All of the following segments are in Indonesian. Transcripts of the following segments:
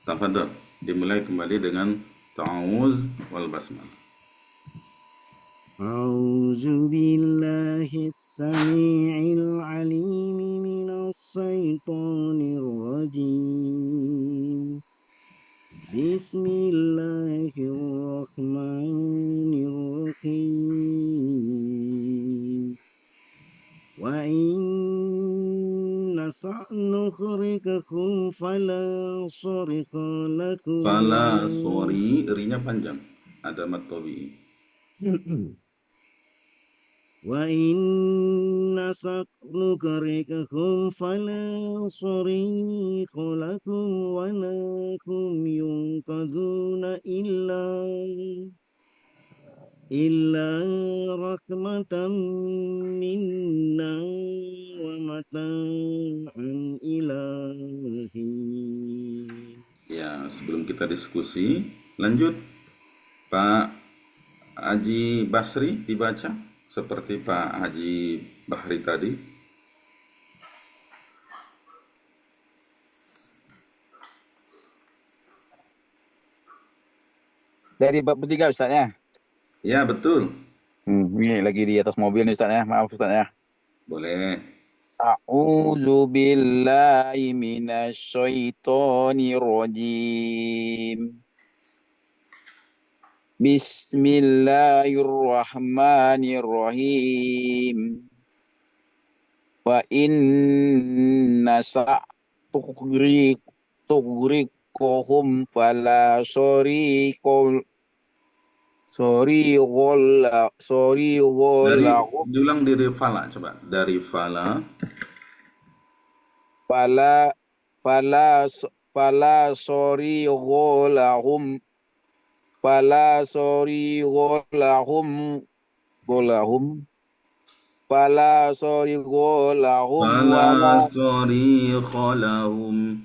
Tafadhol. Dimulai kembali dengan ta'awuz wal basmalah. أعوذ بالله السميع العليم من الشيطان الرجيم بسم الله الرحمن الرحيم وإن نشأ نغرقكم فلا صرخ لكم Fala sorry, rinya panjang. Ada mat tabii. وإن نشأ نغرقكم فلا صريخ لكم ولا هم ينقذون إلا رحمة منا ومتاعا إلى حين. Ya, sebelum kita diskusi, lanjut Pak Haji Basri dibaca seperti Pak Haji Bahri tadi. Dari bab ketiga Ustaz ya. Ya, betul. Ini lagi di atas mobil nih Ustaz ya. Maaf Ustaz ya. Boleh. A'udzu billahi minasyaitonir rajim. Bismillahirrahmanirrahim. Wa inna tughriqhum fala Dari sorigholahum diulang dari fala coba. Dari fala. fala fala fala sorigholahum fala sorigholahum golahum fala sorigholahum Fala wala sorikha lahum.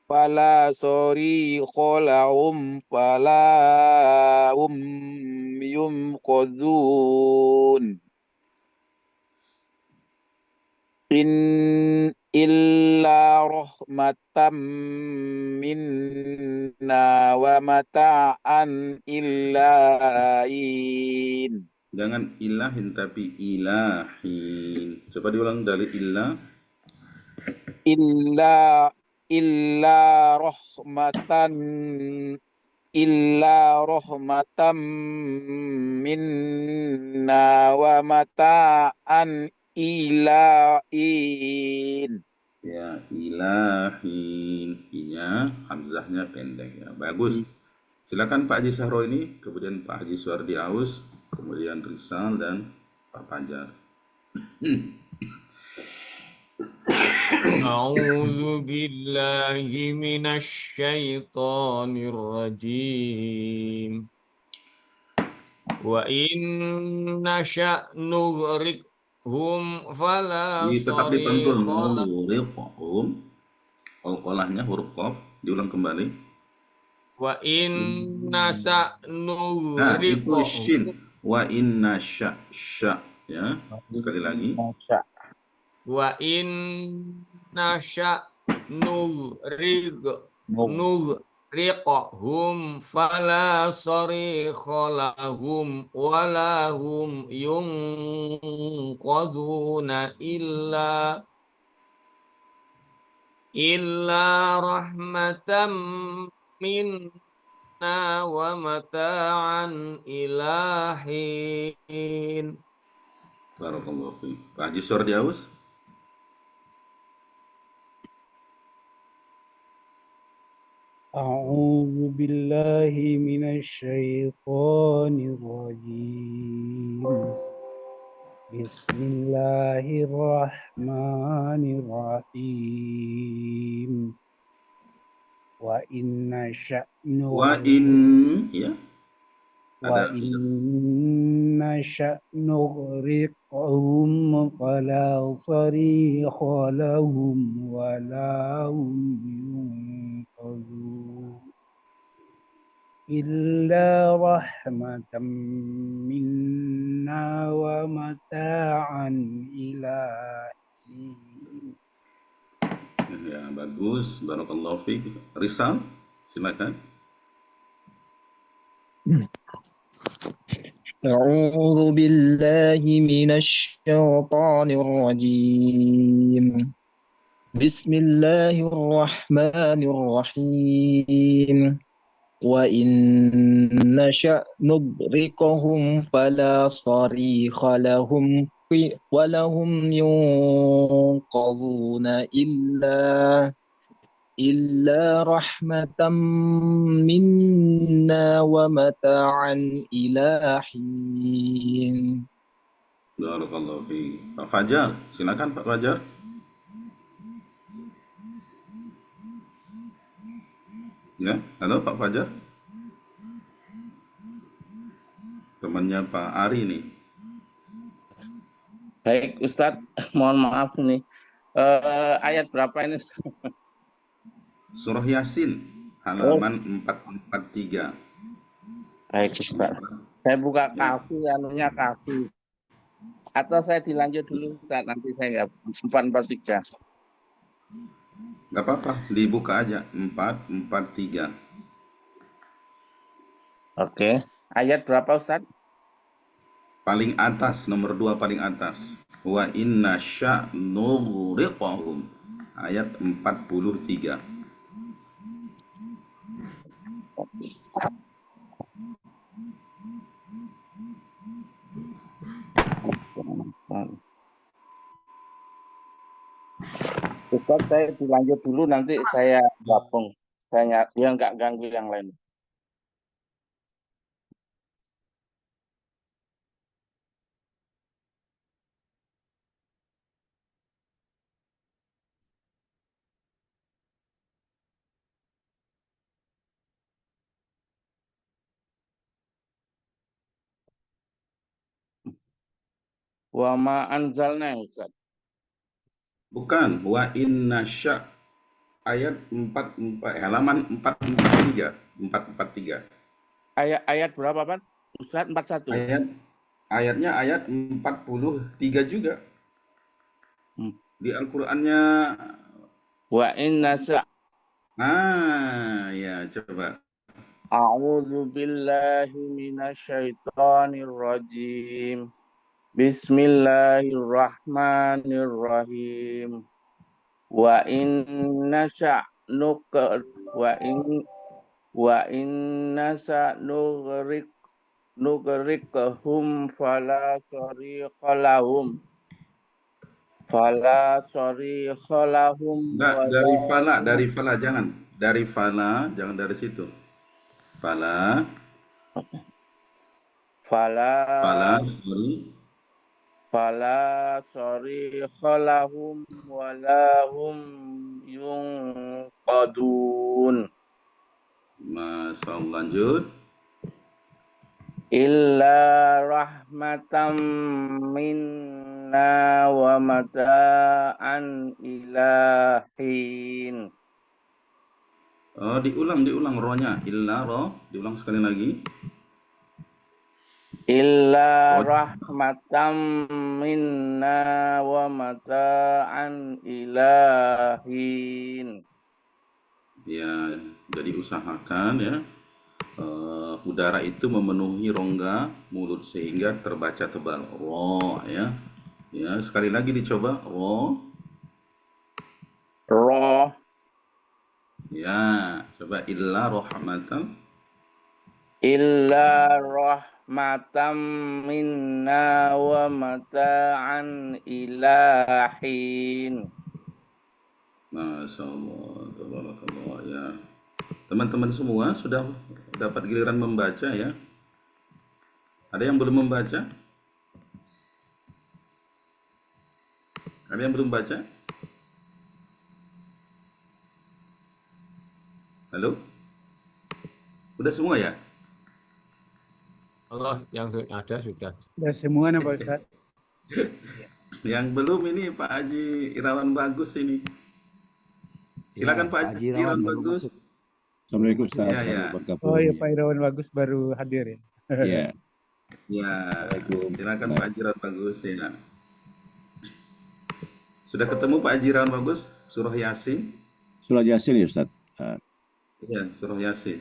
fala sorigholahum fala yumqadhun illa rahmatam minna wa mata'an illahin. Jangan ilahin tapi ilahin. Coba diulang dari ilah. Illa illa rahmatan illa rahmatam minna wa mata'an ilahin. Ya, ilahin. I-nya, hamzahnya pendek ya. Bagus. Silakan Pak Haji Sahro ini, kemudian Pak Haji Suardi Aus, kemudian Rizal dan Pak Fajar. أعوذ بالله من الشيطان الرجيم وإن نشأ نغرقهم فلا Tetap dipantul صريخ لهم nuriqhum. Qalqalahnya huruf qaf, diulang kembali. وإن نشأ Nah, itu نغرقهم shin. Wa inna sya ya. Sekali lagi. وإن نشأ نغرقهم فلا صريخ لهم ولا هم ينقذون إلا رحمة منا ومتاعا إلى حين. Barakallahu fiik. Pak Haji Suardi Aus. أعوذ بالله من الشيطان الرجيم بسم الله الرحمن الرحيم وإن نشأ Wa in ya. Ada وإن نشأ نغرقهم فلا صريخ لهم ولا هم ينقذون إلا رحمة منا ومتاعا إلى حين. Ya, bagus. Barakallahu fiik. Rizal, silakan. أعوذ بالله من الشيطان الرجيم بسم الله الرحمن الرحيم وإن نشأ نغرقهم فلا صريخ لهم ولهم ينقذون إلا رحمة منا ومتاعا إلى حين. Barakallahu fiik. Pak Fajar, silakan Pak Fajar. Ya, halo Pak Fajar. Temannya Pak Ari nih. Baik, Ustadz, mohon maaf nih. Ayat berapa ini? Surah Yasin, halaman 443. Baik, Ustadz. Saya buka kafi, anunya kafi. Atau saya dilanjut dulu, Ustadz, nanti saya nggak 443. Nggak apa-apa, dibuka aja 443. Oke. Ayat berapa, Ustadz? Paling atas, nomor 2 paling atas. Wa inna sya'nughriqahum. Ayat 43. Ustadz, saya dilanjut dulu, nanti saya gabung. Saya nggak ganggu yang lain. Wa ma anzalna, Ustadz. Bukan, wa inna sya' ayat 4 halaman 443. 443. Ayat berapa, Pak? Ustadz, 41. Ayatnya ayat 43 juga. Di Al-Qur'annya. Wa inna sa'. Ya, coba. A'udzu billahi minasyaitonir rajim. Bismillahirrahmanirrahim. Wa inna nugriqhum fala sarikha lahum. Enggak, dari fala jangan. Dari fala, jangan dari situ. Fala, sarikha lahum walahum yunqadun. Masyaallah, lanjut. Illa rahmatam minna wa mata'an ilahin. Diulang rohnya. Illa roh, diulang sekali lagi. Illa rahmatam minna wa mata'an ilahin. Ya, jadi usahakan ya. Udara itu memenuhi rongga mulut sehingga terbaca tebal. Ro ya. Ya, sekali lagi dicoba. Ro. Ya, coba illa rahmatan. Illa rahmatam minna wa mata'an ilahin. Masyaallah, tabarakallah ya. Teman-teman semua sudah dapat giliran membaca ya. Ada yang belum membaca? Ada yang belum baca? Halo? Udah semua ya? Allah yang ada sudah. Sudah semua Pak Ustaz. Yang belum ini Pak Haji Irawan Bagus ini. Silakan Pak Haji Irawan Bagus. Assalamualaikum Ustaz. Ya. Oh iya, Pak Irawan Bagus baru hadir ya. Ya. Ya, silakan Pak Haji Irawan Bagus ya. Sudah ketemu Pak Haji Irawan Bagus? Surah Yasin. Surah Yasin ya Ustaz. Iya, surah Yasin.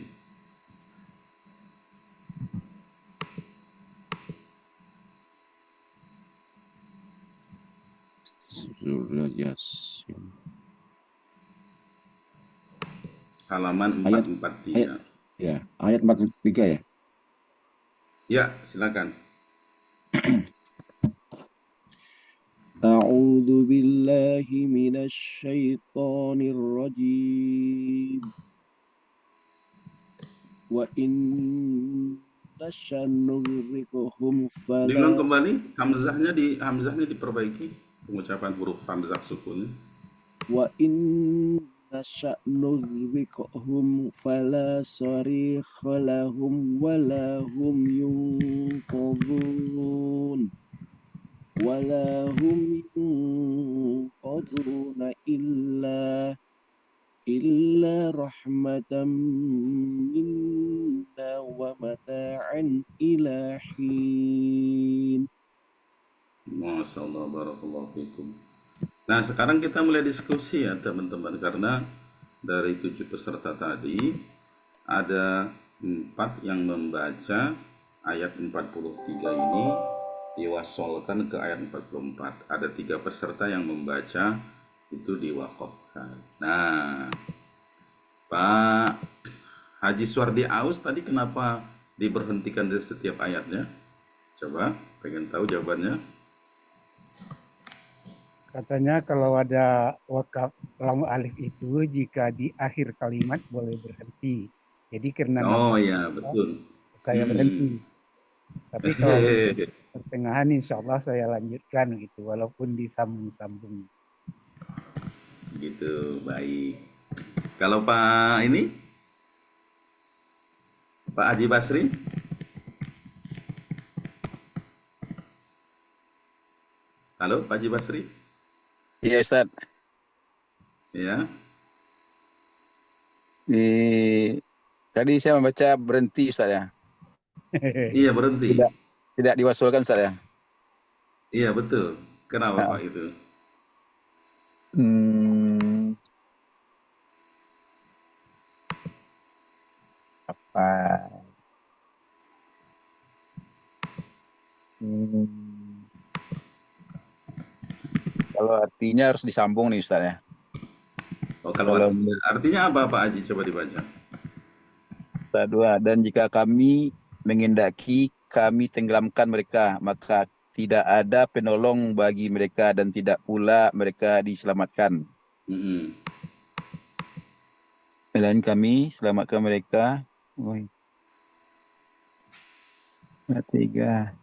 Surah Yasin. Halaman Ayat 443. ya, ayat 43 ya. Ya, silakan. A'udzu billahi minasy syaithanir rajim. Wa in nasyannughrikuhum Diulang fala kembali, hamzahnya diperbaiki, pengucapan huruf hamzah sukunnya. wa in nasyannughrikuhum fala sarikha lahum wala hum yunqadhun wala hum yunqadhuna illa rahmatan minna wa mata'an ila hin. Masya Allah, barakallahu fikum. Nah, sekarang kita mulai diskusi ya teman-teman, karena dari 7 peserta tadi ada 4 yang membaca ayat 43 ini diwasolkan ke ayat 44. Ada 3 peserta yang membaca itu diwakafkan. Nah, Pak Haji Suardi Aus tadi kenapa diberhentikan di setiap ayatnya? Coba, pengen tahu jawabannya. Katanya kalau ada wakaf lam alif itu jika di akhir kalimat boleh berhenti. Jadi karena Oh nafas ya, betul. saya berhenti. Tapi kalau di pertengahan insya Allah saya lanjutkan gitu, walaupun disambung-sambung. Gitu, baik. Kalau Pak ini, Pak Haji Basri, halo Pak Haji Basri, Iya Ustaz. ya, Tadi saya membaca berhenti Ustaz ya. iya berhenti, Tidak diwasulkan Ustaz ya. iya betul. Kenapa Nah. Pak itu? Apa? Kalau artinya harus disambung nih Ustaz ya. Oh, kalau artinya apa Pak Haji? Coba dibaca. Ustaz 2. Dan jika kami mengendaki kami tenggelamkan mereka, maka tidak ada penolong bagi mereka dan tidak pula mereka diselamatkan. Dan kami selamatkan mereka. Ayat 3,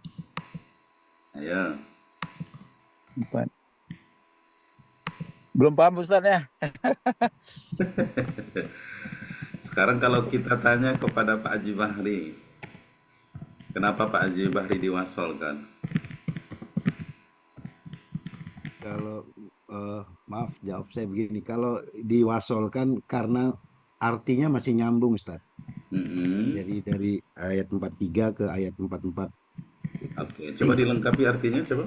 Ayo. 4. Belum paham Ustaz ya. Sekarang kalau kita tanya kepada Pak Haji Bahri, kenapa Pak Haji Bahri diwasolkan? Kalau maaf jawab saya begini, kalau diwasolkan karena artinya masih nyambung Ustaz. Jadi dari ayat 43 ke ayat 44. Oke, coba dilengkapi artinya coba.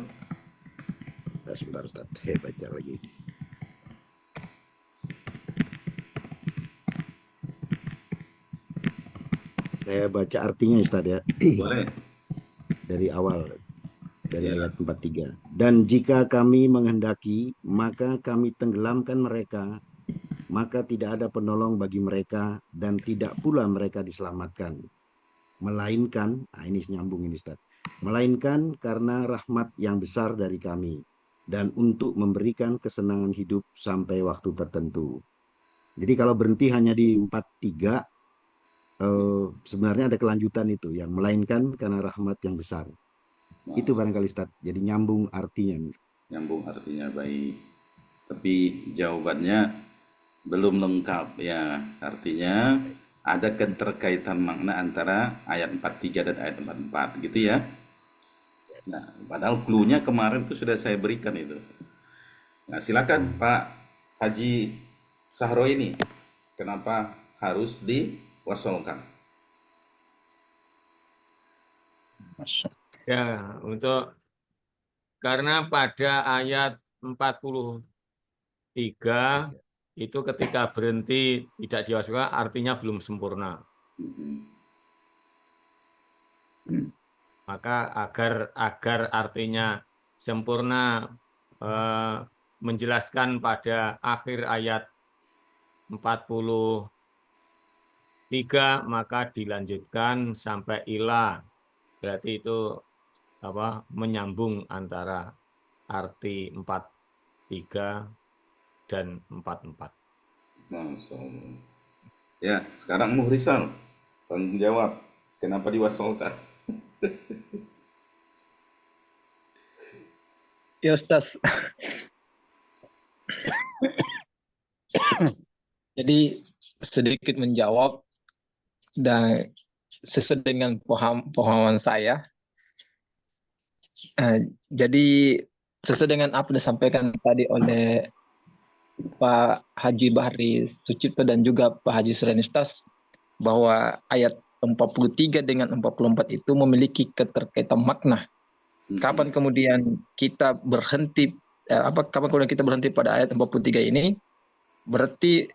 Sebentar Ustaz, saya baca lagi. Saya baca artinya Ustaz ya. Boleh. Dari awal, dari ayat 43. Dan jika kami menghendaki, maka kami tenggelamkan mereka, maka tidak ada penolong bagi mereka dan tidak pula mereka diselamatkan. Melainkan, ini nyambung ini Ustaz, melainkan karena rahmat yang besar dari kami dan untuk memberikan kesenangan hidup sampai waktu tertentu. Jadi kalau berhenti hanya di 43, sebenarnya ada kelanjutan itu, yang melainkan karena rahmat yang besar. Itu barangkali Ustaz, jadi nyambung artinya. Nyambung artinya, baik. Tapi jawabannya belum lengkap ya. Artinya ada keterkaitan makna antara ayat 43 dan ayat 44 gitu ya. Nah, padahal clue-nya kemarin itu sudah saya berikan itu. Nah, silakan Pak Haji Sahro ini, kenapa harus diwasolkan? Ya, karena pada ayat 43 3 itu ketika berhenti tidak diwaspadai artinya belum sempurna. Maka agar artinya sempurna, menjelaskan pada akhir ayat 43, maka dilanjutkan sampai ila. Berarti itu menyambung antara arti 43 dan 44. Masya Allah. Ya, sekarang Muhrisal, tanggung jawab. Kenapa diwasolkan? Ya Ustaz. Jadi sedikit menjawab dan sesuai dengan pemahaman saya. Jadi sesuai dengan apa yang disampaikan tadi oleh Pak Haji Bahri Sucipto dan juga Pak Haji Suranistas, bahwa ayat 43 dengan 44 itu memiliki keterkaitan makna. Kapan kemudian kita berhenti pada ayat 43 ini, berarti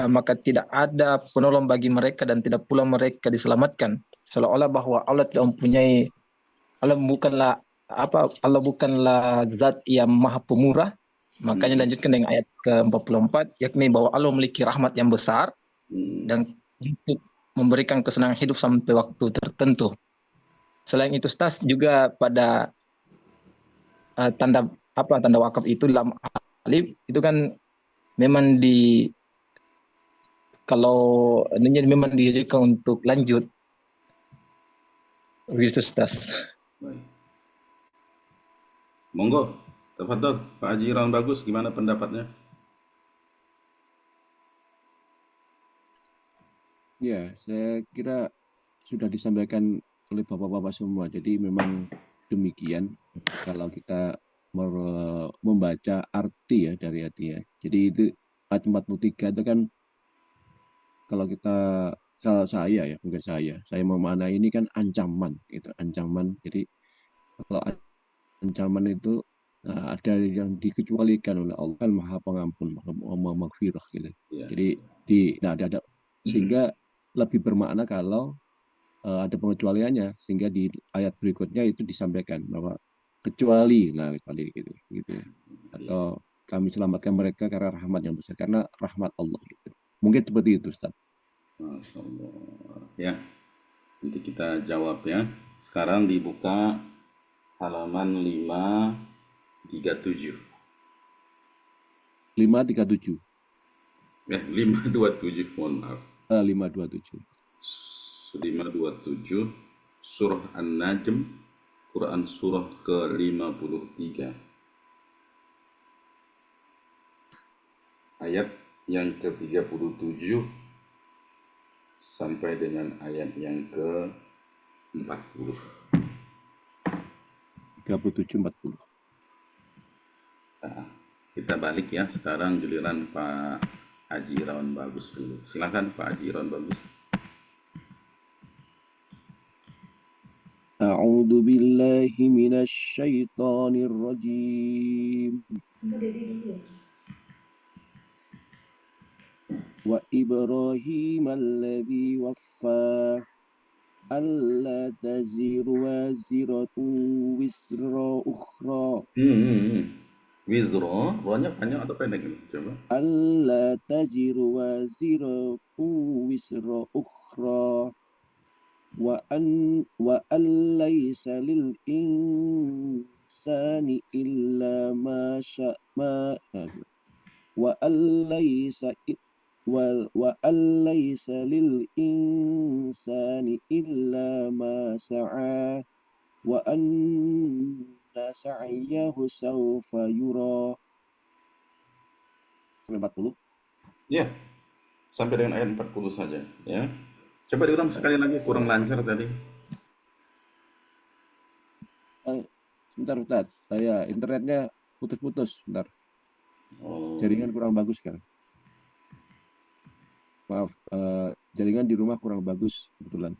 maka tidak ada penolong bagi mereka dan tidak pula mereka diselamatkan. Seolah-olah bahwa Allah tidak mempunyai, Allah bukanlah zat yang maha pemurah. Makanya lanjutkan dengan ayat ke-44, yakni bahwa Allah memiliki rahmat yang besar dan untuk memberikan kesenangan hidup sampai waktu tertentu. Selain itu, Ustaz, juga pada tanda wakaf itu dalam alif itu kan memang memang dijadikan untuk lanjut. Begitu, Ustaz. Baik. Monggo, tafadhol Pak Haji Irawan Bagus, gimana pendapatnya? Ya, saya kira sudah disampaikan oleh Bapak-Bapak semua. Jadi memang demikian kalau kita membaca arti ya dari arti ya. Jadi itu ayat 43 itu kan kalau saya ya, mungkin saya memaknai ini kan ancaman gitu, ancaman. Jadi kalau ancaman itu ada yang dikecualikan oleh Allah, kan Maha Pengampun, Maha Maghfirah gitu. Ya. Jadi ada sehingga lebih bermakna kalau ada pengecualiannya, sehingga di ayat berikutnya itu disampaikan bahwa kecuali gitu atau kami selamatkan mereka karena rahmat yang besar, karena rahmat Allah gitu. Mungkin seperti itu, Ustaz. Masya Allah. Ya, nanti kita jawab ya. Sekarang dibuka halaman 537. 537. 527, mohon maaf. 527. 527, Surah An-Najm, Quran Surah ke-53. Ayat yang ke-37 sampai dengan ayat yang ke-40. 37-40. Nah, kita balik ya, sekarang giliran Pak Haji Irawan Bagus dulu. Silakan Pak Haji Irawan Bagus. A'udzu billahi minasy syaithanir rajim. Wa Ibrahim alladzi waffa alla taziru waziratu wisra ukhra. Wizro, rohnya panjang atau pendek ini? Coba. Alla taziru waziratu wisra ukhra. Wa laysa lil insani illa ma sya'a wa laysa lil insani illa ma sa'a wa anna sa'yahu sawfa yura. 40. Ya, sampai dengan ayat 40 saja ya. Coba diulang sekali lagi, kurang lancar tadi. Sebentar Ustaz, saya internetnya putus-putus, sebentar. Jaringan kurang bagus kan. Maaf, jaringan di rumah kurang bagus kebetulan.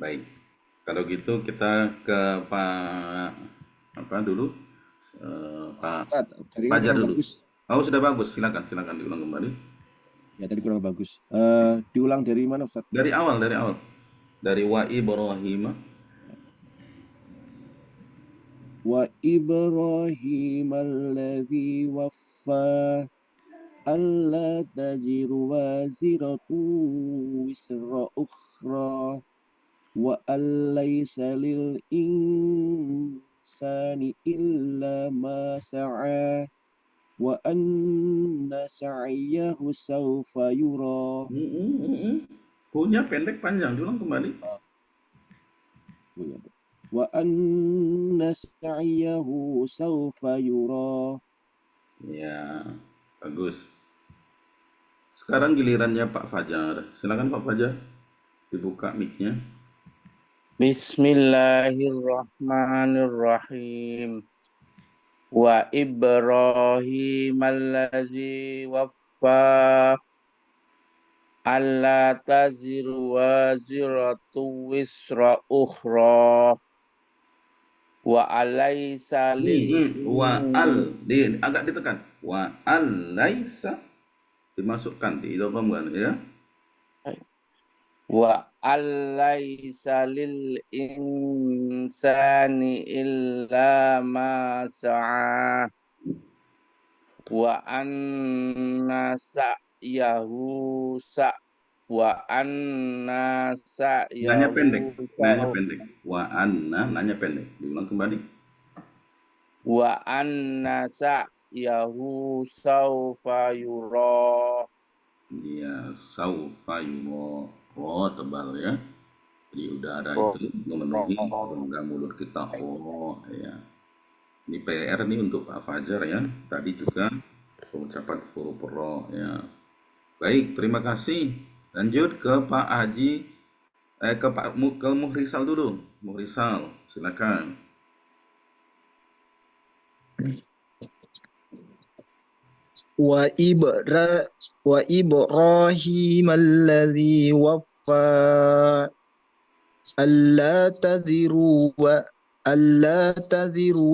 Baik, kalau gitu kita ke Pak dulu? Pak Ustaz, jaringan Fajar kurang dulu. bagus. Oh, sudah bagus. Silakan diulang kembali. Ya, tadi kurang bagus. Diulang dari mana, Ustaz? Dari awal. Dari wa Ibrahim. Wa Ibrahim alladzi waffa alla tajiru waziratu wisra ukhra wa allaysa lil insani illa ma sa'a wa anna sa'yahu sawfa yura. Punya pendek panjang, diulang kembali. Wa anna sa'yahu sawfa yura. Ya, bagus. Sekarang gilirannya Pak Fajar. Silakan Pak Fajar. Dibuka mic-nya. Bismillahirrahmanirrahim. Wa Ibrahim alladzi waffa alla taziru waziratu wisra ukhra wa alaysa lil Agak ditekan. Wa alaysa dimasukkan, diidghamkan ya. wa alaysa lil insani illa ma sa'a wa anna sa'yahu Nanya pendek. Wa anna, nanya pendek. Diulang kembali. wa anna sa'yahu sawfa yura. Ya, saufa yura. Oh, tebal ya. Jadi udara Oh. itu memenuhi rongga mulut kita. Oh, ya. Ini PR nih untuk Pak Fajar ya. Tadi juga pengucapan huruf ro ya. Baik, terima kasih. Lanjut ke Pak Haji, ke Muhrisal dulu. Muhrisal, silakan. Wa Ibrahim alladzi waffa alla taziru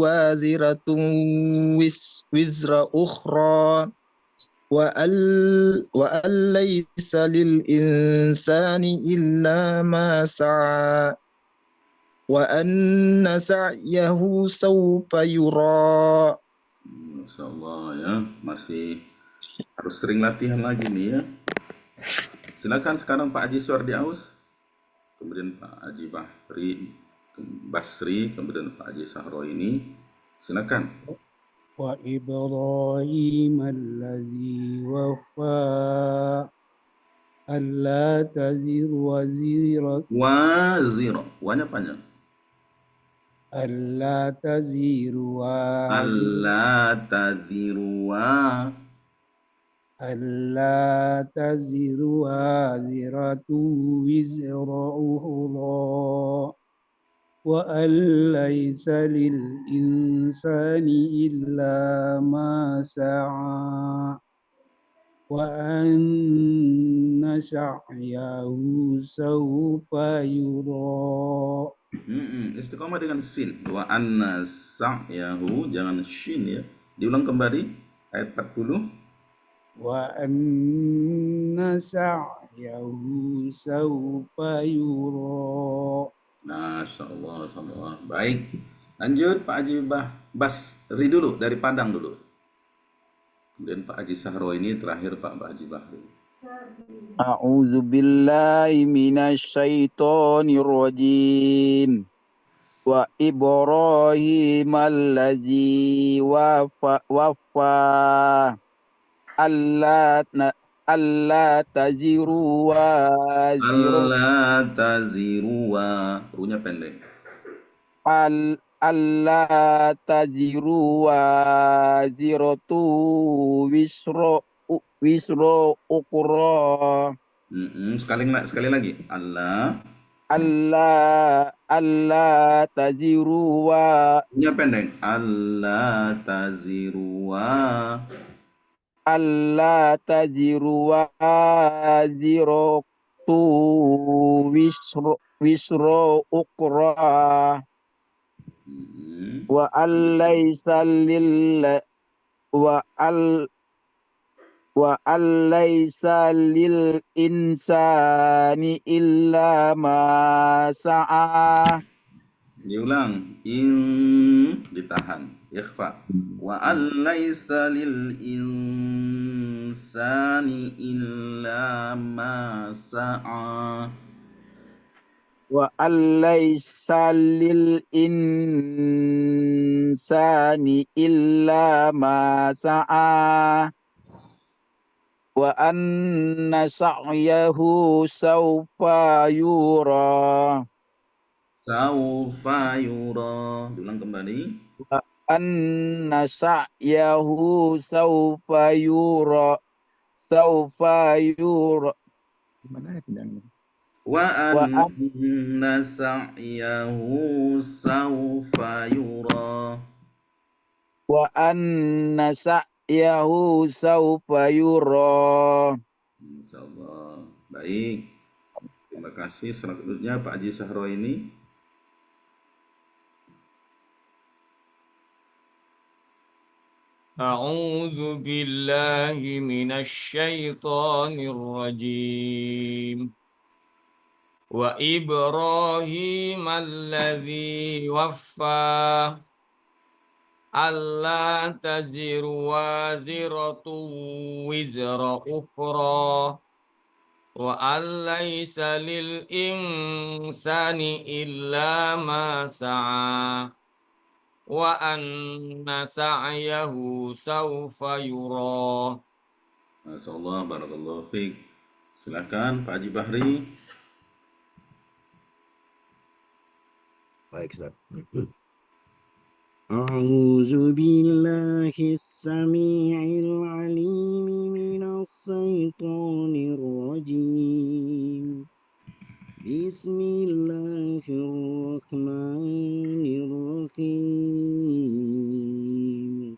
waziratun wizra ukhra wa laysa lil insani illa ma sa'a wa anna sa'yahu sawfa yura. Masya Allah ya, masih harus sering latihan lagi nih ya. Silakan sekarang Pak Haji Suardi Aus, kemudian Pak Haji Basri, kemudian Pak Haji Sahro ini. Silakan. Wa Ibrahim alladzi waffa alla taziru waziratun Wanya panjang. alla taziru waziratu wizra ukhra wa an laysa lil insani illa ma sa'a wa anna sa'yahu sawfa yura. Istiqomah dengan sin. Wa anna sa'yahu, jangan shin ya. Diulang kembali ayat 40. Wa anna sa'yahu sawfa yura. Masya Allah. Baik. Lanjut Pak Haji Basri dulu, dari Padang dulu. Kemudian Pak Haji Sahro ini terakhir Pak Haji Bahri. A'udzu billahi minasyaitonir rajim. Wa Ibrahim allazi waffa alla taziru wa runya pendek. alla taziru waziratu wisro ukra. Sekali lagi. Allah taziru wa Punya pendek. Allah taziru wa ziratu wisro ukra Wa alaysa lil wa al wa alaysa lil insani illa ma sa'a. Diulang, ditahan, ikhfa. Wa alaysa lil insani illa ma sa'a. Wa alaysa lil insani illa ma sa'a. Wa anna sa'yahu sawfa yura. Saufa yura. Diulang kembali. Wa anna sa'yahu sawfa yura. Sawfa yura. Gimana ya bilangnya? Wa Wa anna sa'yahu saufa yura. wa anna sa'yahu sawfa yura. Insyaallah. Baik. Terima kasih. Selanjutnya Pak Haji Sahro ini. أعوذ بالله من الشيطان الرجيم وإبراهيم الذي وفى ألا تزر وازرة وزر أخرى وأن ليس للإنسان إلا ما سعى وأن سعيه سوف يرى. Masyaallah, barakallahu fiik. Silakan Pak Haji Bahri. Baik, Ustaz. A'udzu billahi as-sami'il 'alim minas syaitonir rajim. Bismillahirrahmanirrahim.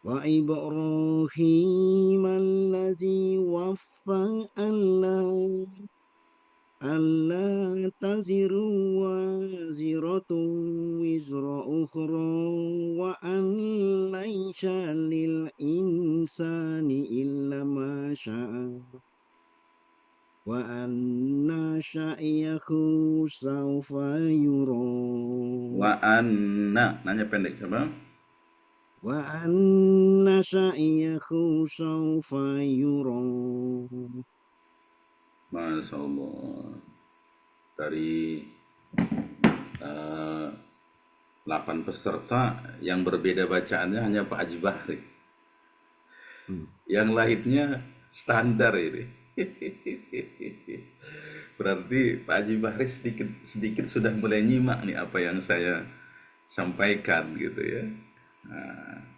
Wa Ibrahim allazi waffa alla taziru waziratun wizra ukhra wa an laysa lil insani illa ma sya'a wa anna sa'yahu sawfa yura. Wa anna, nanya pendek coba. Wa anna sa'yahu sawfa yura. Masyaallah. Dari 8 peserta yang berbeda bacaannya hanya Pak Haji Bahri. Yang lainnya standar ini. Berarti Pak Haji Bahri sedikit sudah mulai nyimak nih apa yang saya sampaikan gitu ya. Nah,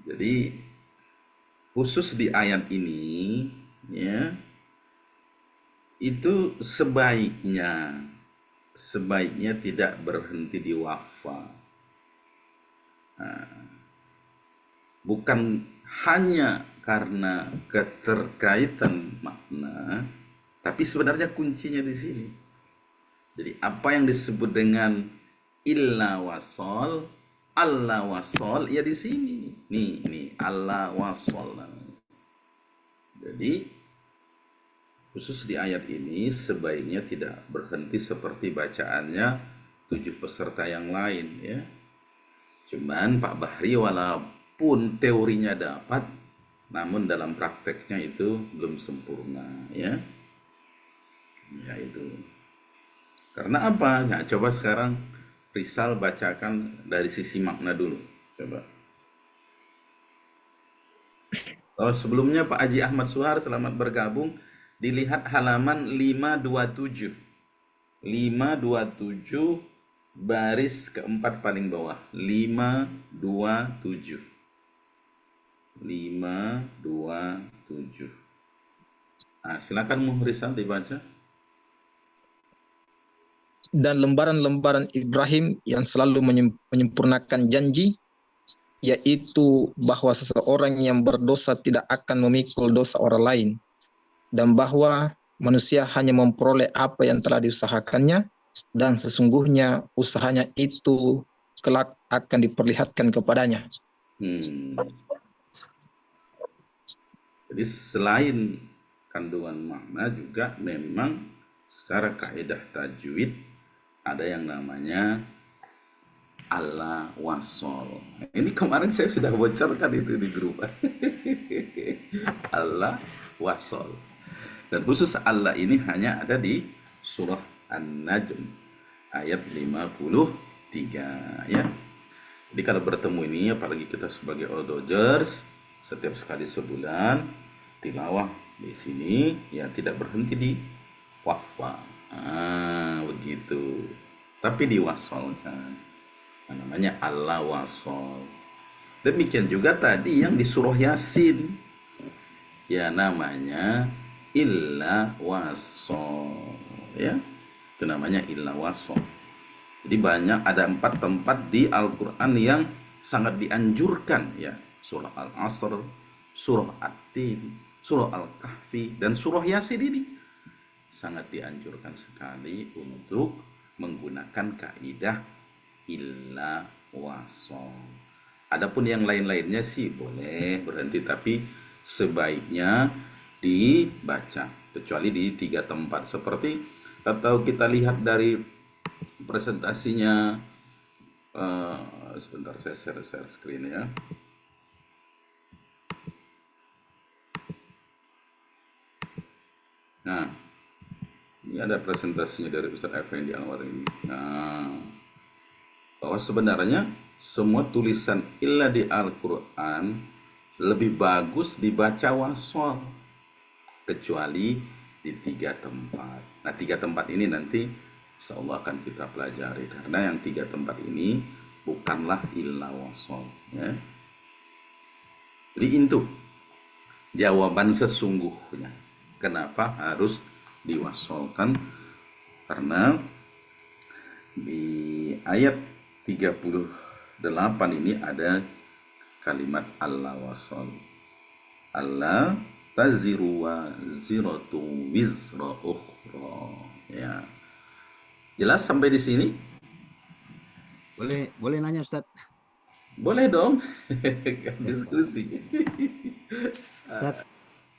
jadi khusus di ayat ini ya, itu sebaiknya tidak berhenti di wafa. Nah, bukan hanya karena keterkaitan makna, tapi sebenarnya kuncinya di sini. Jadi apa yang disebut dengan illa wasol, Allah wasol, ya di sini. Nih Allah wasol. Jadi khusus di ayat ini sebaiknya tidak berhenti seperti bacaannya 7 peserta yang lain ya. Cuman Pak Bahri walaupun teorinya dapat, namun dalam prakteknya itu belum sempurna ya. Ya itu. Karena apa? Nah, coba sekarang Rizal bacakan dari sisi makna dulu. Coba. Oh, sebelumnya Pak Haji Ahmad Suhar, selamat bergabung. Dilihat halaman 527. 527 baris keempat paling bawah. 527. 527. Nah, silakan Muhrisan dibaca. Dan lembaran-lembaran Ibrahim yang selalu menyempurnakan janji, yaitu bahwa seseorang yang berdosa tidak akan memikul dosa orang lain, dan bahwa manusia hanya memperoleh apa yang telah diusahakannya, dan sesungguhnya usahanya itu kelak akan diperlihatkan kepadanya. Jadi selain kandungan makna juga memang secara kaidah tajwid ada yang namanya Allah wasol. Ini kemarin saya sudah bocorkan itu di grup. Allah wasol. Dan khusus Allah ini hanya ada di surah An-Najm ayat 53 ya. Jadi kalau bertemu ini, apalagi kita sebagai Odojers, setiap sekali sebulan tilawah di sini ya tidak berhenti di wafa. Begitu. Tapi diwasolkan. Namanya Allah wasol. Demikian juga tadi yang di surah Yasin. Ya namanya illa wasol. Ya. Itu namanya illa wasol. Jadi banyak, ada 4 tempat di Al-Quran yang sangat dianjurkan ya. Surah Al-Asr, surah At-Tin, surah Al-Kahfi, dan surah Yasin ini sangat dianjurkan sekali untuk menggunakan kaidah illa wasol. Adapun yang lain-lainnya sih boleh berhenti, tapi sebaiknya dibaca kecuali di 3 tempat seperti, atau kita lihat dari presentasinya, sebentar saya share screen ya. Nah, ini ada presentasinya dari Ustaz Effendi Anwar ini. Nah, bahwa sebenarnya semua tulisan illa di Al-Quran lebih bagus dibaca wasol kecuali di 3 tempat. Nah, 3 tempat ini nanti insya Allah akan kita pelajari, karena yang 3 tempat ini bukanlah illa wasol ya. Jadi itu jawaban sesungguhnya kenapa harus diwasolkan, karena di ayat 38 ini ada kalimat Allah wasol. Allah taziru wa ziratu wizra ukhra ya. Jelas sampai di sini? Boleh nanya Ustadz? Boleh dong. Diskusi. Ustadz,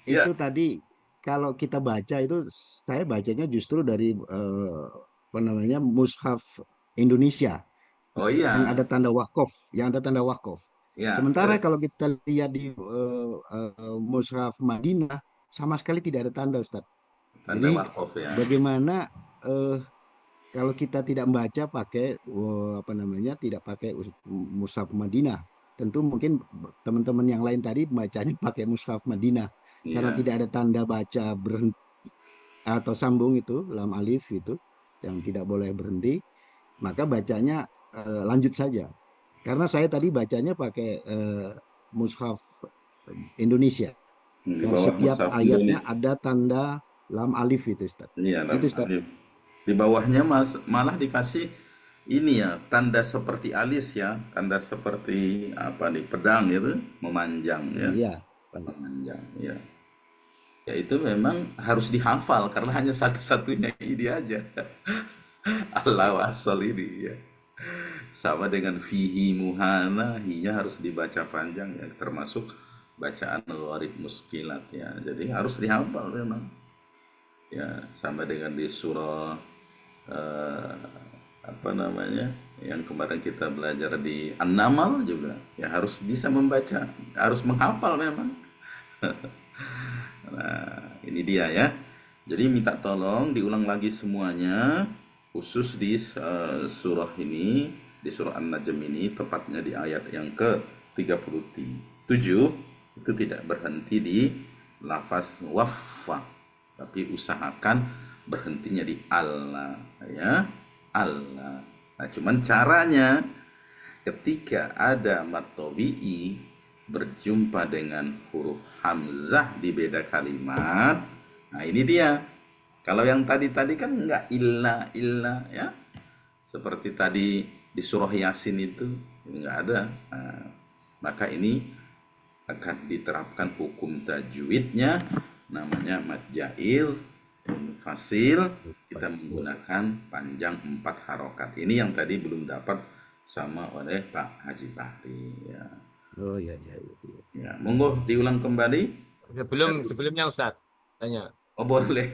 Ya. itu tadi kalau kita baca itu, saya bacanya justru dari apa namanya, mushaf Indonesia Oh yang iya. ada tanda wakaf, Ya, Sementara kalau kita lihat di mushaf Madinah sama sekali tidak ada tanda, Ustadz. tanda Jadi wakaf ya. bagaimana kalau kita tidak membaca pakai apa namanya, tidak pakai mushaf Madinah, tentu mungkin teman-teman yang lain tadi bacanya pakai mushaf Madinah karena Iya. tidak ada tanda baca berhenti atau sambung itu lam alif itu yang tidak boleh berhenti, maka bacanya lanjut saja. Karena saya tadi bacanya pakai mushaf Indonesia. Di Dan bawah setiap mushaf ayatnya Indonesia. ada tanda lam alif itu, Ustaz. Iya, Itu, lam Ustaz. alif. Di bawahnya malah dikasih ini ya, tanda seperti alis ya, tanda seperti apa nih, pedang itu memanjang ya. Iya. Memanjang ya. Ya itu memang harus dihafal karena hanya satu-satunya ini aja. Allah wasol ini ya. Sama dengan fihi muhana, hinya harus dibaca panjang ya, termasuk bacaan gharib muskilat ya. Jadi harus dihafal memang. Ya, sama dengan di surah apa namanya? Yang kemarin kita belajar di An-Naml juga. Ya harus bisa membaca, harus menghafal memang. Nah, ini dia ya. Jadi minta tolong diulang lagi semuanya, khusus di surah ini, di surah An-Najm ini, tepatnya di ayat yang ke-37, itu tidak berhenti di lafaz waffa, tapi usahakan berhentinya di Allah ya, Allah. Nah, cuman caranya ketika ada mad tabi'i berjumpa dengan huruf hamzah di beda kalimat. Nah, ini dia. Kalau yang tadi kan enggak illa ya. Seperti tadi di surah Yasin itu enggak ada. Nah, maka ini akan diterapkan hukum tajwidnya, namanya mad jaiz, fasil. kita menggunakan panjang 4 harokat. Ini yang tadi belum dapat sama oleh Pak Haji Bahri ya. Oh ya ya. Ya, monggo diulang kembali. Sebelumnya Ustadz tanya. Oh boleh.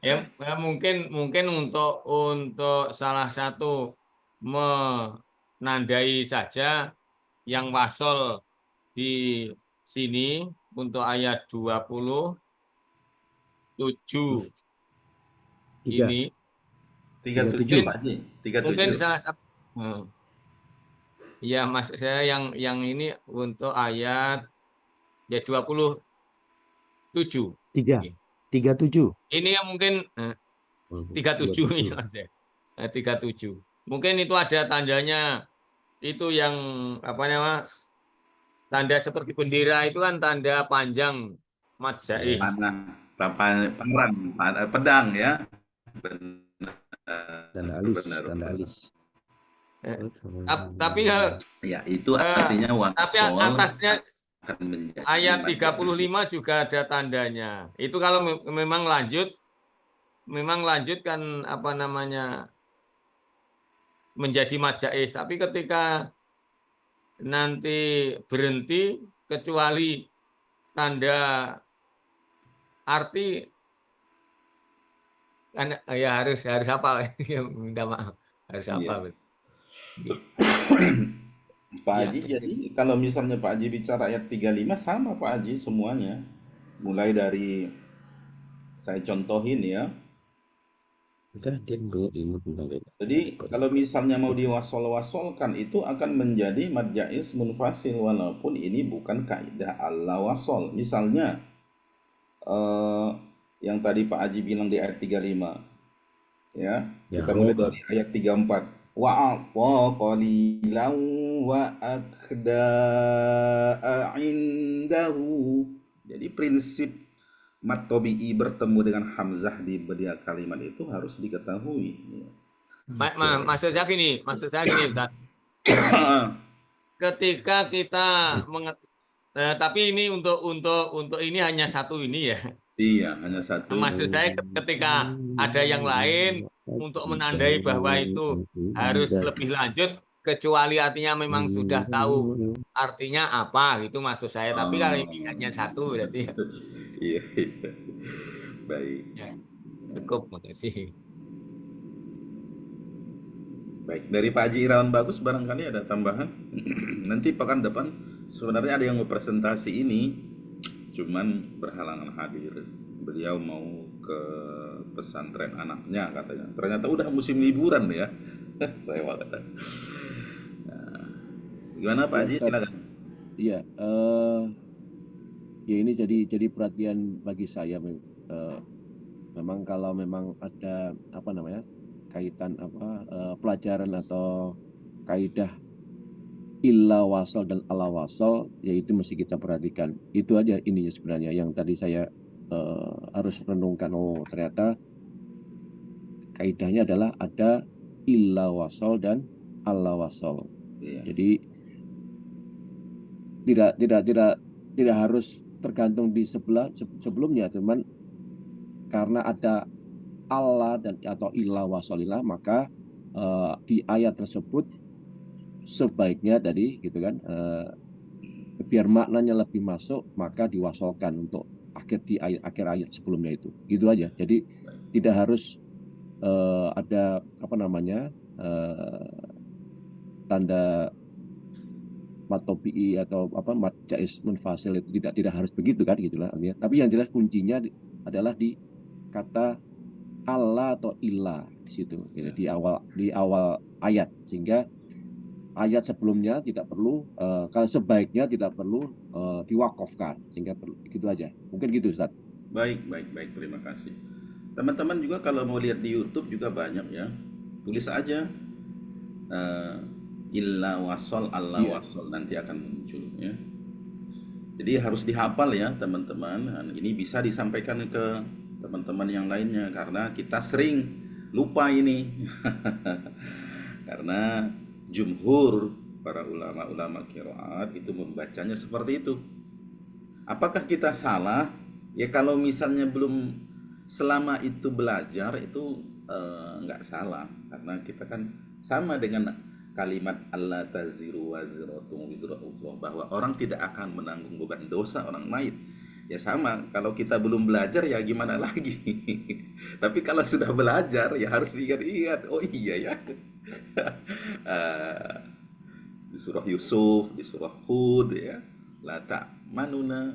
Ya, mungkin untuk salah satu menandai saja yang wasol di sini untuk ayat 27 Tiga. ini 37 Pak Haji. mungkin 37. salah satu ya mas saya yang ini untuk ayat ya 27 Tiga. 37. ini yang mungkin 37 ya mas ya. 37 mungkin itu ada tandanya, itu yang apa namanya, tanda seperti bendera itu kan tanda panjang mat jaiz. Pedang ya. Tanda alis. Benar. Tanda alis. Tapi Ya, itu artinya tapi wasol atasnya akan menjadi ayat mad jaiz. 35 juga ada tandanya. Itu kalau memang lanjut kan apa namanya menjadi mad jaiz. Tapi ketika nanti berhenti kecuali tanda arti kan ya harus hafal. Minta maaf, harus hafal. Pak Haji, jadi kalau misalnya Pak Haji bicara ayat 35 sama Pak Haji semuanya. Mulai dari saya contohin ya. Jadi kalau misalnya mau diwasol-wasolkan itu akan menjadi mad jaiz munfasil walaupun ini bukan kaidah al-wasol. Misalnya yang tadi Pak Haji bilang di ayat 35 ya. Kita mulai dari ayat 34. Wa'ata qalilan wa akda'a indahu. Jadi prinsip mad tabi'i bertemu dengan hamzah di badiah kalimat itu harus diketahui. Maksud saya gini, Ustaz. Ketika kita tapi ini untuk ini hanya satu ini ya. Iya, hanya satu. Maksud saya ketika ada yang lain untuk menandai bahwa itu harus lebih lanjut, kecuali artinya memang sudah tahu artinya apa gitu maksud saya. Tapi kalau ini hanya satu berarti Iya. Baik. ya, cukup, makasih. Baik, dari Pak Haji Irawan Bagus barangkali ada tambahan. Nanti pekan depan sebenarnya ada yang mau presentasi ini, cuman berhalangan hadir. Beliau mau ke pesantren anaknya katanya. Ternyata udah musim liburan ya. Saya waktu. Nah, gimana Pak Haji, silakan. Iya, ya ini jadi perhatian bagi saya. Memang kalau memang ada apa namanya kaitan pelajaran atau kaidah illa wasol dan ala wasol, yaitu mesti kita perhatikan. Itu aja ininya sebenarnya yang tadi saya harus renungkan. Oh ternyata kaidahnya adalah ada illa wasol dan ala wasol. Jadi tidak harus tergantung di sebelumnya, cuman karena ada Allah dan atau illa wasolillah, maka di ayat tersebut sebaiknya tadi gitu kan, biar maknanya lebih masuk maka diwasolkan untuk akhir ayat sebelumnya itu, gitu aja. Jadi tidak harus ada apa namanya tanda mad tabi'i atau apa mad jaiz munfasil, itu tidak harus begitu kan, gitulah artinya. Tapi yang jelas kuncinya adalah di kata Allah atau ilah di situ, gitu, di awal ayat, sehingga ayat sebelumnya tidak perlu kalau sebaiknya tidak perlu diwakafkan, sehingga perlu gitu aja. Mungkin gitu Ustaz. Baik, terima kasih. Teman-teman juga kalau mau lihat di YouTube juga banyak ya. Tulis aja illa wasol, Allah wasol, nanti akan muncul ya. Jadi harus dihafal ya teman-teman. Dan ini bisa disampaikan ke teman-teman yang lainnya karena kita sering lupa ini. Karena jumhur para ulama-ulama qiraat itu membacanya seperti itu. Apakah kita salah? Ya kalau misalnya belum selama itu belajar itu nggak salah, karena kita kan sama dengan kalimat Allah taziru waziratun wizra ukhra, bahwa orang tidak akan menanggung beban dosa orang lain. Ya sama, kalau kita belum belajar ya gimana lagi. Tapi kalau sudah belajar ya harus diingat-ingat. Oh iya ya. Eh, di surah Yusuf, di surah Hud ya. La ta'manuna,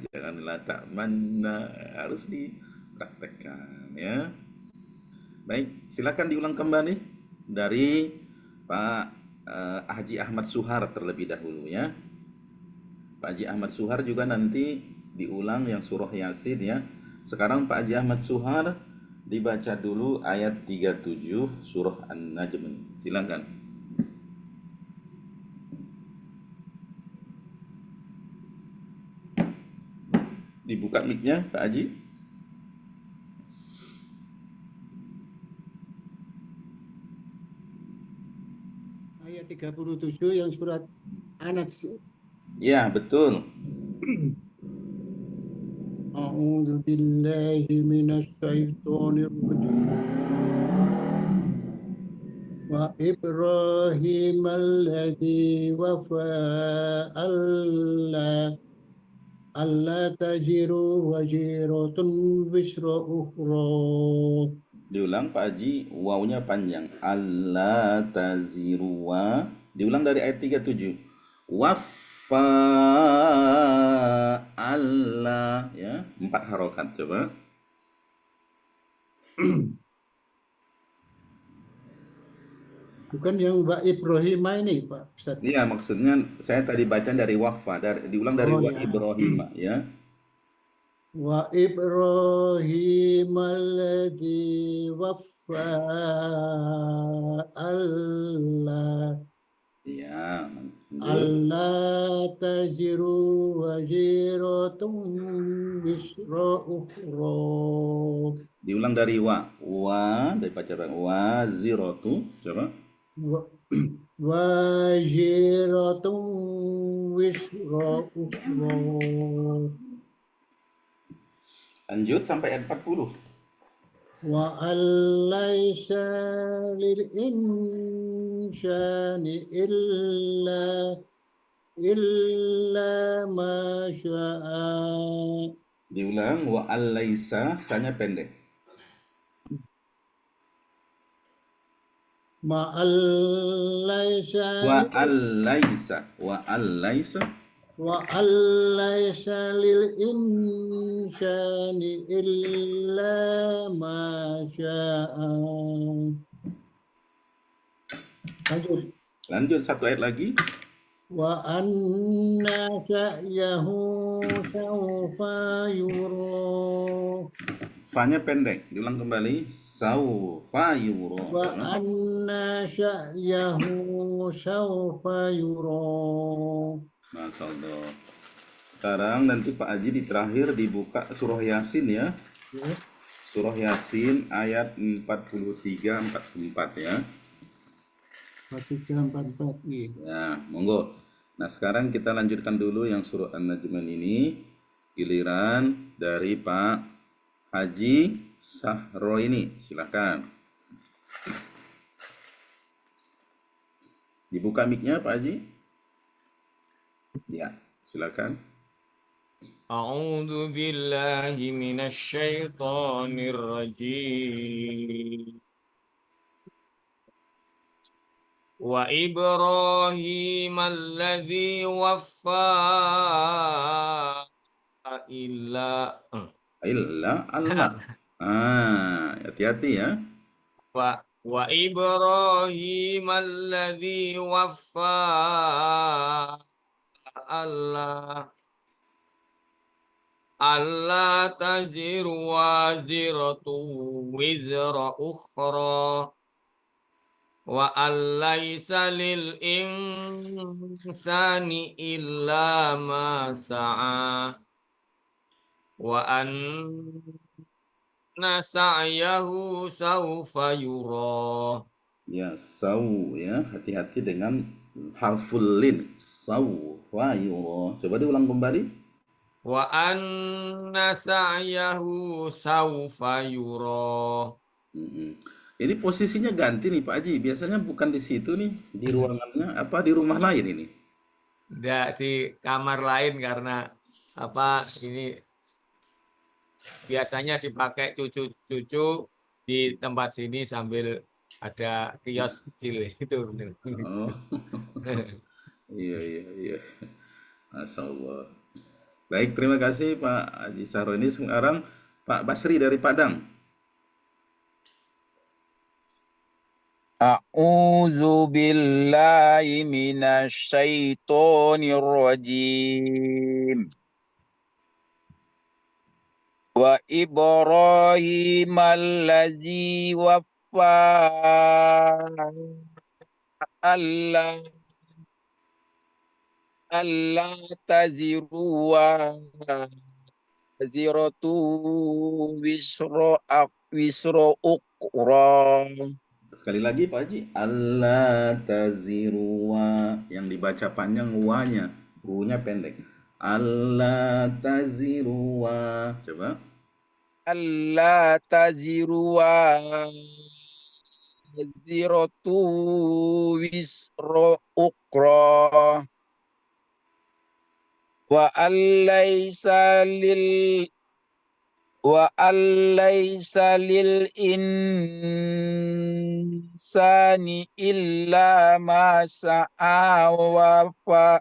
jangan la ta'manna, harus dipraktekkan ya. Baik, silakan diulang kembali dari Pak Haji Ahmad Suhar terlebih dahulu ya. Pak Haji Ahmad Suhar juga nanti diulang yang surah Yasin ya. Sekarang Pak Haji Ahmad Suhar dibaca dulu ayat 37 surah An-Najm. Silakan. Dibuka mic-nya Pak Haji. Ayat 37 yang surat An-Najm. Ya, betul. A'udzu billahi minasyaitonir rajim. Wa Ibrahim alladzi wafa alla tajiru wajiratun wisra ukhra. Diulang Pak Haji, wawunya panjang. Allah taziruwa. Diulang dari ayat 37. Wafa Allah ya, 4 harokat coba. Bukan yang Wa Ibrahim ini, Pak Ustaz. Iya, maksudnya saya tadi baca dari wafa, diulang dari Oh wa ya. Ibrahim ya. Wa Ibrahim alladzi waffa Allah Iya, lanjut. alla taziru waziratun wisra ukhra. Diulang dari wa dari baca waziratu coba. Waziratun wisra ukhra. Lanjut sampai ayat 40. Wa alaysa lil insani illa ma syaa. Diulang wa alaisa, sanya pendek. Ma alaysa Wa alaisa, wa alaisa. wa alaysa lil insani illa ma syaa. Lanjut 1 ayat lagi. Wa anna sa'yahu sawfa yura. Fa-nya pendek. Diulang kembali. Saufa yura. Wa anna sa'yahu sawfa yura. Masya Allah. Sekarang nanti Pak Haji di terakhir dibuka surah Yasin ya. Surah Yasin ayat 43-44 ya. 43-44. Ya, monggo. Nah, sekarang kita lanjutkan dulu yang surah An-Najm ini. Giliran dari Pak Haji Sahro ini. Silakan. Dibuka mic-nya Pak Haji. Ya, silakan. A'udzu billahi minasyaitonir rajim. Wa Ibrahim alladzi waffa illa Allah. Hati-hati ya. wa Ibrahim alladzi waffa Allah taziru waziratu wizra ukhra wa allaysa lil insani illa ma sa'a wa anna sa'yahu sawfa yura. Ya, ya, hati-hati dengan harful lin. Sawfa yura. Coba diulang kembali. Wa anna sa'yahu saufa yura. Ini posisinya ganti nih Pak Haji. Biasanya bukan di situ nih, di ruangannya, apa di rumah lain ini? Nggak di kamar lain karena apa ini biasanya dipakai cucu-cucu di tempat sini sambil ada kios kecil itu benar. Oh, iya iya iya. Masya Allah. Baik, terima kasih Pak Haji Saro. Ini sekarang Pak Basri dari Padang. A'udzu billahi minasyaitonir rajim. Wa Ibrahim allazi waffa alla taziru wa ziratu wisra ukra. Sekali lagi Pak Haji, Allah taziruwa, yang dibaca panjang wanya, u-nya pendek. Allah taziruwa. Coba. Alla taziru wa ziratu wisra ukra wa alaysa lil insani illa ma sa'a wa fa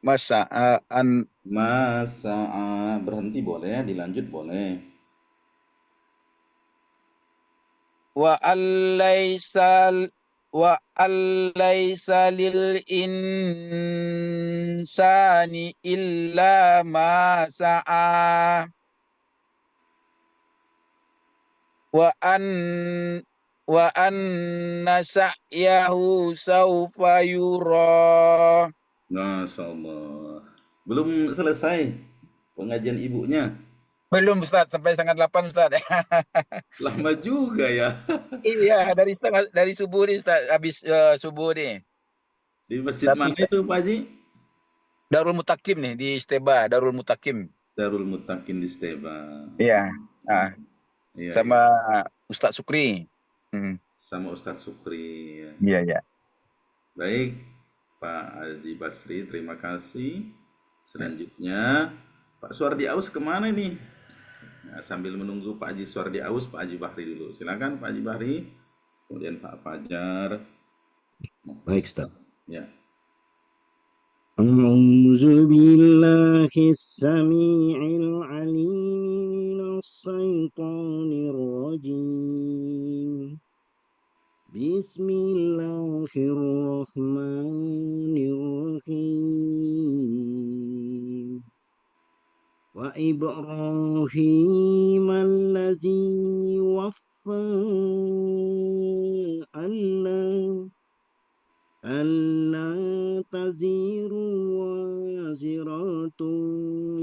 masa'an Masa berhenti boleh, dilanjut boleh. wa alaysa lil insani illa ma sa'a wa anna sa'yahu sawfa yura. Masya Allah. Belum selesai pengajian ibunya. Belum Ustaz, sampai setengah 8 Ustaz. Lama juga ya. Iya, dari subuh nih Ustaz, habis subuh nih. Di masjid mana itu Pak Haji? Darul Mutakim nih di Steba, Darul Mutakim. Darul Mutakin di Steba. Iya. Nah, Iya, sama iya. Ustaz Sukri. Sama Ustadz Sukri. Iya, iya. Baik, Pak Haji Basri, terima kasih. Selanjutnya, Pak Suardi Aus kemana nih? Nah, sambil menunggu Pak Haji Suardi Aus, Pak Haji Bahri dulu. Silakan Pak Haji Bahri, kemudian Pak Fajar. Baik, Ustaz. Ya. A'udzu billahi samii'il 'aliim minas syaitonir rajim. Bismillahirrahmanirrahim. Wa Ibrahim allazi waffa alla taziru waziratun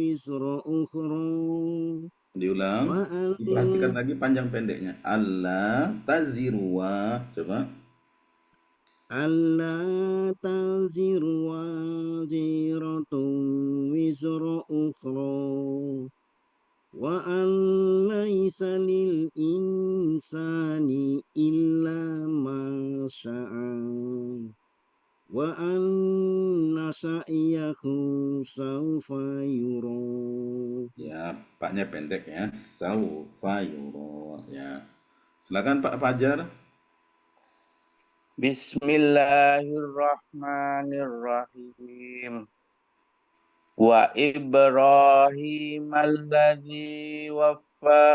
wisra ukhra. Diulang, diperhatikan lagi panjang pendeknya. Allah taziruwa. Coba. Alla taziru waziratun wisra ukhra wa an laisa lil insani illa ma sya'a wa anna sa'yahu sawfa yura. Ya, Paknya pendek ya. Sawfa yura. Ya. Silakan Pak Fajar. Bismillahirrahmanirrahim. Wa Ibrahim alladzi waffa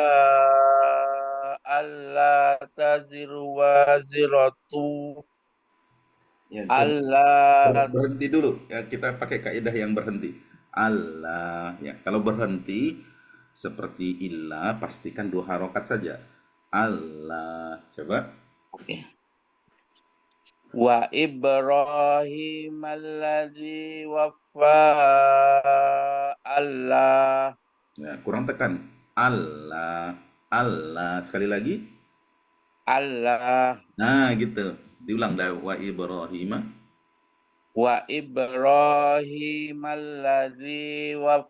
alla taziru waziratu Ya, Allah. berhenti dulu. Ya, kita pakai kaidah yang berhenti. Allah. Ya, kalau berhenti seperti illa, pastikan 2 harokat saja. Allah. Coba. Oke. Wa Ibrahim alladzi waffa Allah. Ya, kurang tekan. Allah. Allah. Sekali lagi. Allah. Nah, gitu. Diulang dah. Wa Ibrahim. Wa Ibrahim alladzi waffa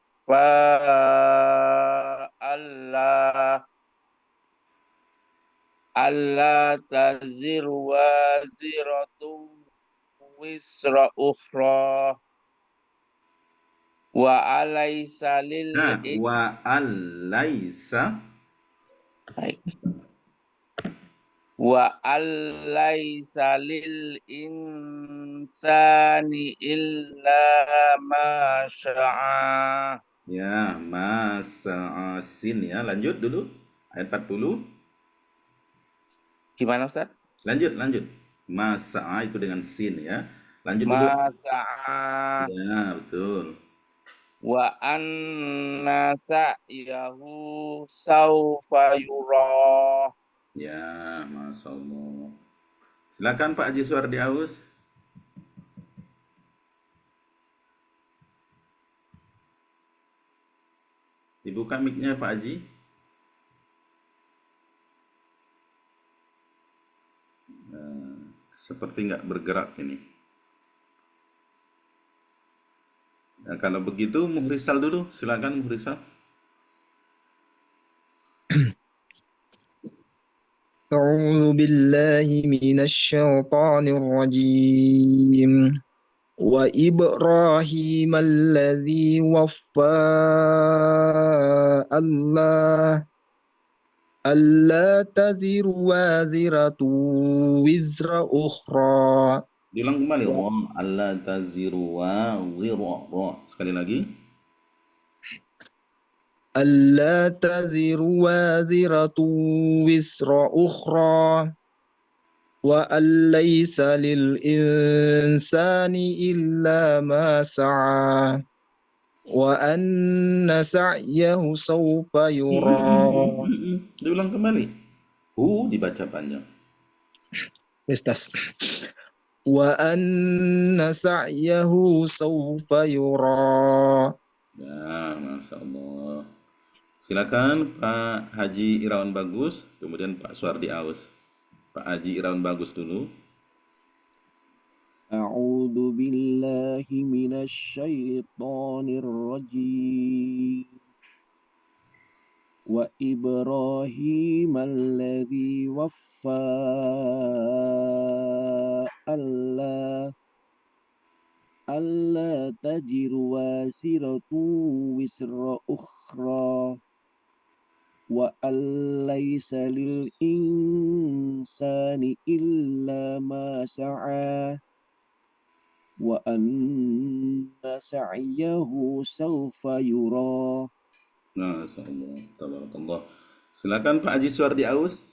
Allah alla taziru waziratu wisra ukhra wa alaysa lil Nah, wa alaisa wa alaysa lil insani illa ma syaa. ya masa sin ya. Lanjut dulu ayat 40. Gimana Ustaz? Lanjut. Masa itu dengan sin ya. Lanjut dulu. Ma syaa Ya, betul. wa anna sa'yahu sawfa yura. Ya, Masya Allah. Silakan Pak Haji Suardi Aus. Dibuka mic-nya Pak Haji. Seperti nggak bergerak ini. Nah, kalau begitu Muhrisal dulu. Silakan Muhrisal. أعوذ بالله من الشيطان الرجيم وإبراهيم الذي وفى ألا تزر وازرة وزر أخرى. Diulang kembali. Allah taziru wa zira. Sekali lagi. ألا تزر وازرة وزر أخرى وأن ليس للإنسان إلا ما سعى وأن سعيه سوف يرى. Diulang kembali. Dibaca panjang. Ustaz. وأن سعيه سوف يرى. Ya, Masya Allah. Silakan Pak Haji Irawan Bagus, kemudian Pak Suardi Aus. Pak Haji Irawan Bagus dulu. A'udzu billahi minasyaitonir rajim. Wa Ibrahim alladzi waffa alla tajiru waziratu wisra ukhra wa allaysa lil insani illa ma sa'a wa anna sa'yahu sawfa yura. Masya Allah. Tabarakallah. Silakan Pak Haji Suardi Aus.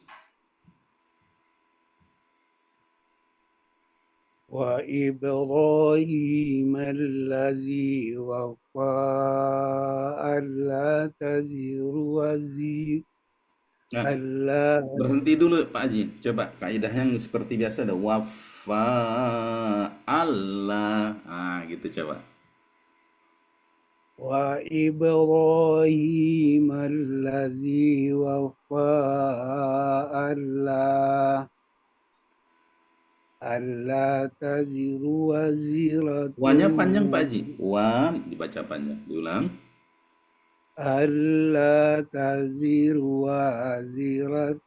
وإبراهيم الذي وفى ألا تزر وزر Nah, ألا berhenti dulu Pak Haji. Coba kaidah yang seperti biasa ada wafa Allah. Gitu coba. وإبراهيم الذي وفى ألا تزر وزرة Wanya panjang Pak Haji. Wa dibaca panjang. Diulang. ألا تزر وازرة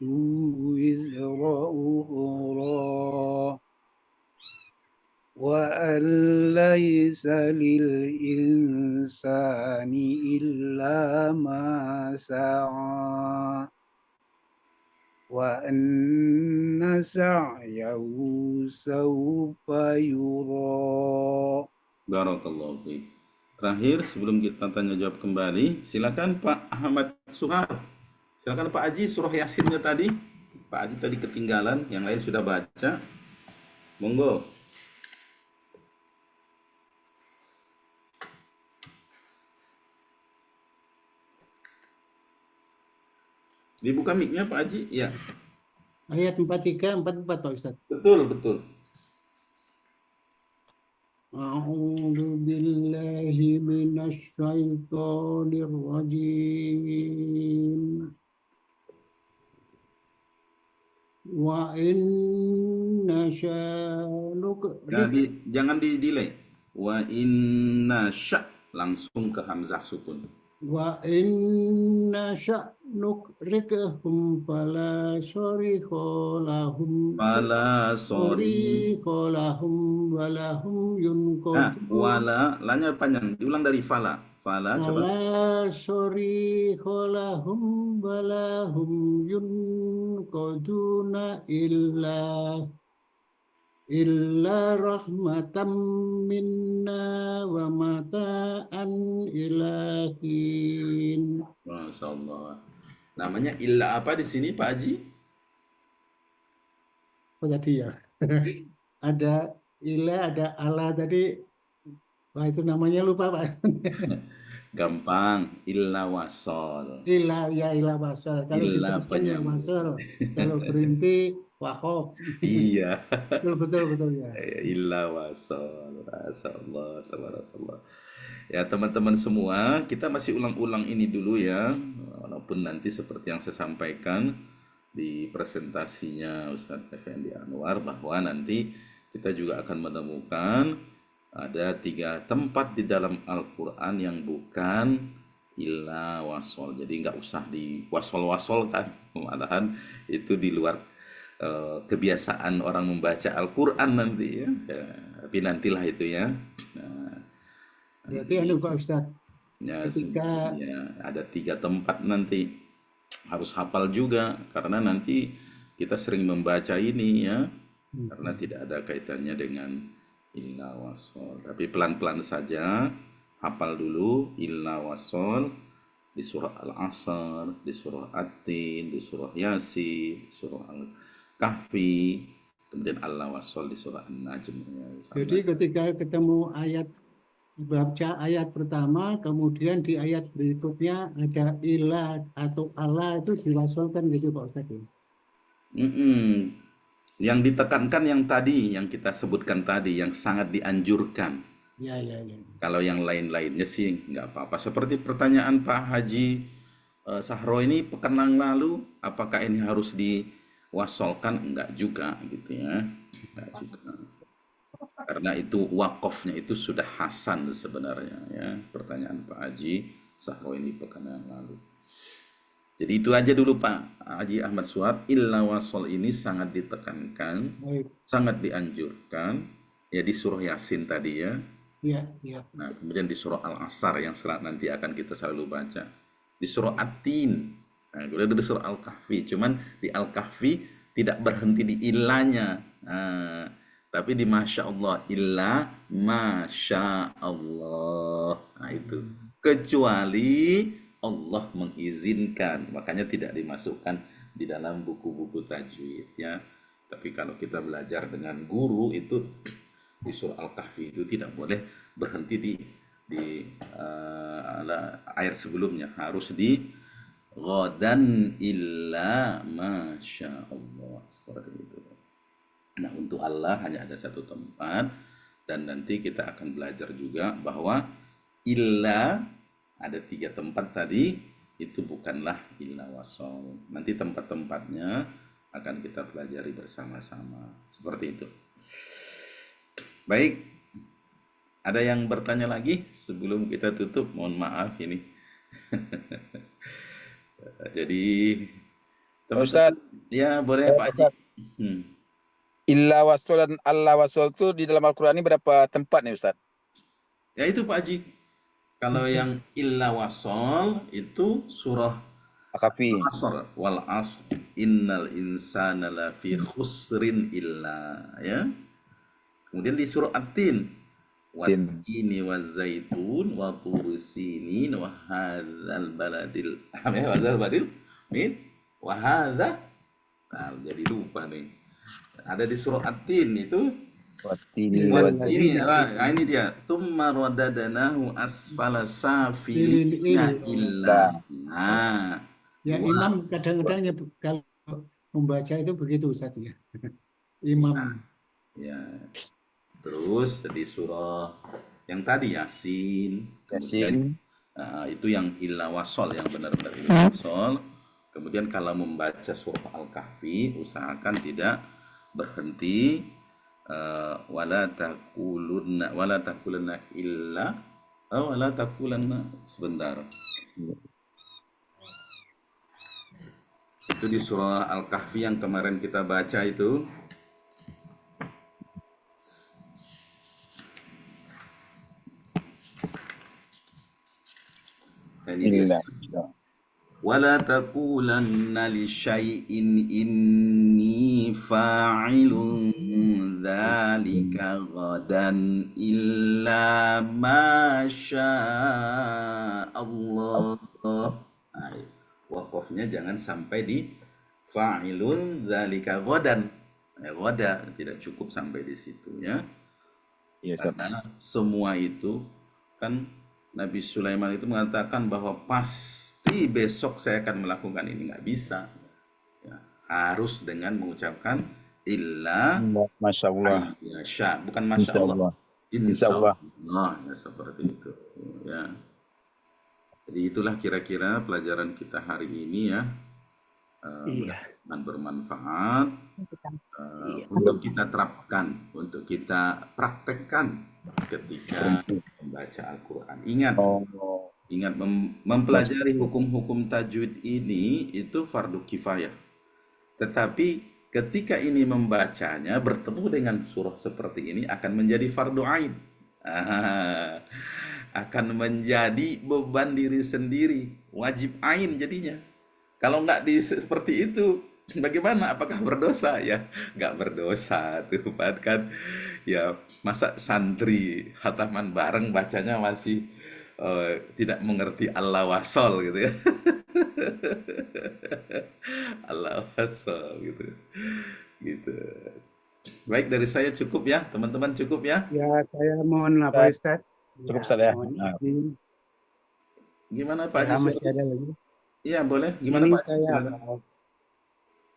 وزر أخرى وأن ليس للإنسان إلا ما سعى وأن سعيه سوف يرى. Barakallahu fiik. Terakhir sebelum kita tanya jawab kembali, silakan Pak Ahmad Suhar. Silakan Pak Haji surah Yasinnya tadi. Pak Haji tadi ketinggalan, yang lain sudah baca. Monggo. Dibuka mic-nya Pak Haji? Ya. Ayat 43, 44 Pak Ustaz. Betul. A'udzu billahi minasyaitonir rajim. Wa inna sya'nuka Jadi jangan di delay. Wa inna sya. langsung ke hamzah sukun. Wa inna sya'nukrikhum fala sorikho lahum Fala sorry. sorikho lahum walahum Nah, yunqodun wala, lanya panjang. Diulang dari fala. Fala, coba. fala sorikho lahum walahum yunqoduna illa rahmatam minna wa mata'an ilahin. Masya Allah. Namanya illa apa di sini, Pak Haji? Oh tadi ya. Ada ila, ada ala tadi. Wah itu namanya lupa Pak. Gampang. Illa wasol. Ila ya ila wasal. Kalau Illa diteruskan ya penyambung. wasal. Kalau berhenti wahob. Iya. Betul ya. Illa wasol. Masya Allah. Tabarakallah. Ya teman-teman semua, kita masih ulang-ulang ini dulu ya. Walaupun nanti seperti yang saya sampaikan di presentasinya Ustadz Effendi Anwar, bahwa nanti kita juga akan menemukan ada 3 tempat di dalam Al-Quran yang bukan illa wasol. Jadi nggak usah di wasol-wasol kan, malahan itu di luar kebiasaan orang membaca Al-Quran nanti ya. Tapi nantilah itu ya. Nah, Berarti anu Pak Ustadz. ya, Ketika ya, ada 3 tempat nanti harus hafal juga karena nanti kita sering membaca ini ya, karena tidak ada kaitannya dengan illa wasol. Tapi pelan-pelan saja hafal dulu illa wasol di surah Al-Asr, di surah At-Tin, di surah Yasin, di surah Al-Kahfi, kemudian Allah wasol di surah An-Najm. jadi ketika ketemu ayat, baca ayat pertama, kemudian di ayat berikutnya ada ilah atau Allah, itu diwasolkan gitu Pak Ustadz. Yang ditekankan yang tadi, yang kita sebutkan tadi, yang sangat dianjurkan. Ya. Kalau yang lain-lainnya sih nggak apa-apa. Seperti pertanyaan Pak Haji Sahro ini pekan yang lalu, apakah ini harus diwasolkan? Enggak juga gitu ya. Enggak juga. Karena itu wakofnya itu sudah hasan sebenarnya ya. Pertanyaan Pak Haji Sahro ini pekan yang lalu. Jadi itu aja dulu Pak Haji Ahmad Suhab. Illa wasol ini sangat ditekankan, sangat dianjurkan ya di surah Yasin tadi ya. Iya. Nah, kemudian di surah Al-Asr yang nanti akan kita selalu baca. Di surah At-Tin. Nah, kemudian di surah Al-Kahfi. Cuman di Al-Kahfi tidak berhenti di illanya. Nah, tapi di Masya Allah. Illa Masya Allah. Nah, itu. Kecuali Allah mengizinkan. Makanya tidak dimasukkan di dalam buku-buku tajwid ya. Tapi kalau kita belajar dengan guru itu di surah Al-Kahfi itu tidak boleh berhenti di ayat sebelumnya, harus di ghadan illa masya Allah, seperti itu. Nah, untuk Allah hanya ada 1 tempat, dan nanti kita akan belajar juga bahwa illa ada 3 tempat tadi, itu bukanlah illa wasol. Nanti tempat-tempatnya akan kita pelajari bersama-sama, seperti itu. Baik, ada yang bertanya lagi sebelum kita tutup? Mohon maaf ini. Jadi, Ustaz, ya boleh Pak Haji. Illa wasol dan Allah wasol itu di dalam Al-Quran ini berapa tempat nih Ustaz? Ya itu Pak Haji. Kalau yang illa wasol itu surah Al-Kahfi. Al-Asr, wal asr innal insana lafi khusrin illa ya. Kemudian di surah At-Tin, wat-tini waz-zaitun wa turi sinin wa hadzal baladil wa hadza. Nah, jadi lupa nih. Ada di surah At-Tin itu Wat-tini nah, ini dia. Tsumma radadnahu asfala safilina illa. Nah, ya imam kadang-kadang kalau membaca itu begitu Ustaz ya. Imam. Ya. Terus di surah yang tadi Yasin, kemudian itu yang illa wasol, yang benar-benar illa wasol. Kemudian kalau membaca surah Al-Kahfi, usahakan tidak berhenti wala taqulanna illa Oh, la takulanna. Sebentar. Itu di surah Al-Kahfi yang kemarin kita baca itu. Ini dia. Wala taqulanna li syai'in inni fa'ilun dzalika ghadan illa ma Allah. Nah, wakofnya jangan sampai di fa'ilun dzalika ghadan. Ghada tidak cukup sampai di situ ya. Iya, Ustaz. Karena semua itu kan Nabi Sulaiman itu mengatakan bahwa pasti besok saya akan melakukan ini, nggak bisa. Ya, harus dengan mengucapkan illa Masya Allah. yasha, bukan masya Insya Allah. Allah. Insya Insya Allah. Allah, ya seperti itu. Ya. Jadi itulah kira-kira pelajaran kita hari ini ya. Iya. Mudah-mudahan bermanfaat Iya. untuk kita terapkan, untuk kita praktekkan ketika membaca Al-Quran. Ingat, mempelajari hukum-hukum tajwid ini itu fardu kifayah. Tetapi ketika ini membacanya bertemu dengan surah seperti ini akan menjadi fardu ain. Akan menjadi beban diri sendiri, wajib ain jadinya. Kalau nggak seperti itu, bagaimana? Apakah berdosa? Ya, nggak berdosa tuh, kan? Ya, masa santri hataman bareng bacanya masih tidak mengerti Allah wasol gitu ya. Allah wasol gitu. Gitu. Baik, dari saya cukup ya, teman-teman, cukup ya. Ya, saya mohon apa Ustaz? Cukup, Ustaz, ya. Mohon izin. Gimana Pak Ya, Haji masih Suwardi? ada lagi. Iya, boleh. Gimana Ini Pak Haji? Silakan.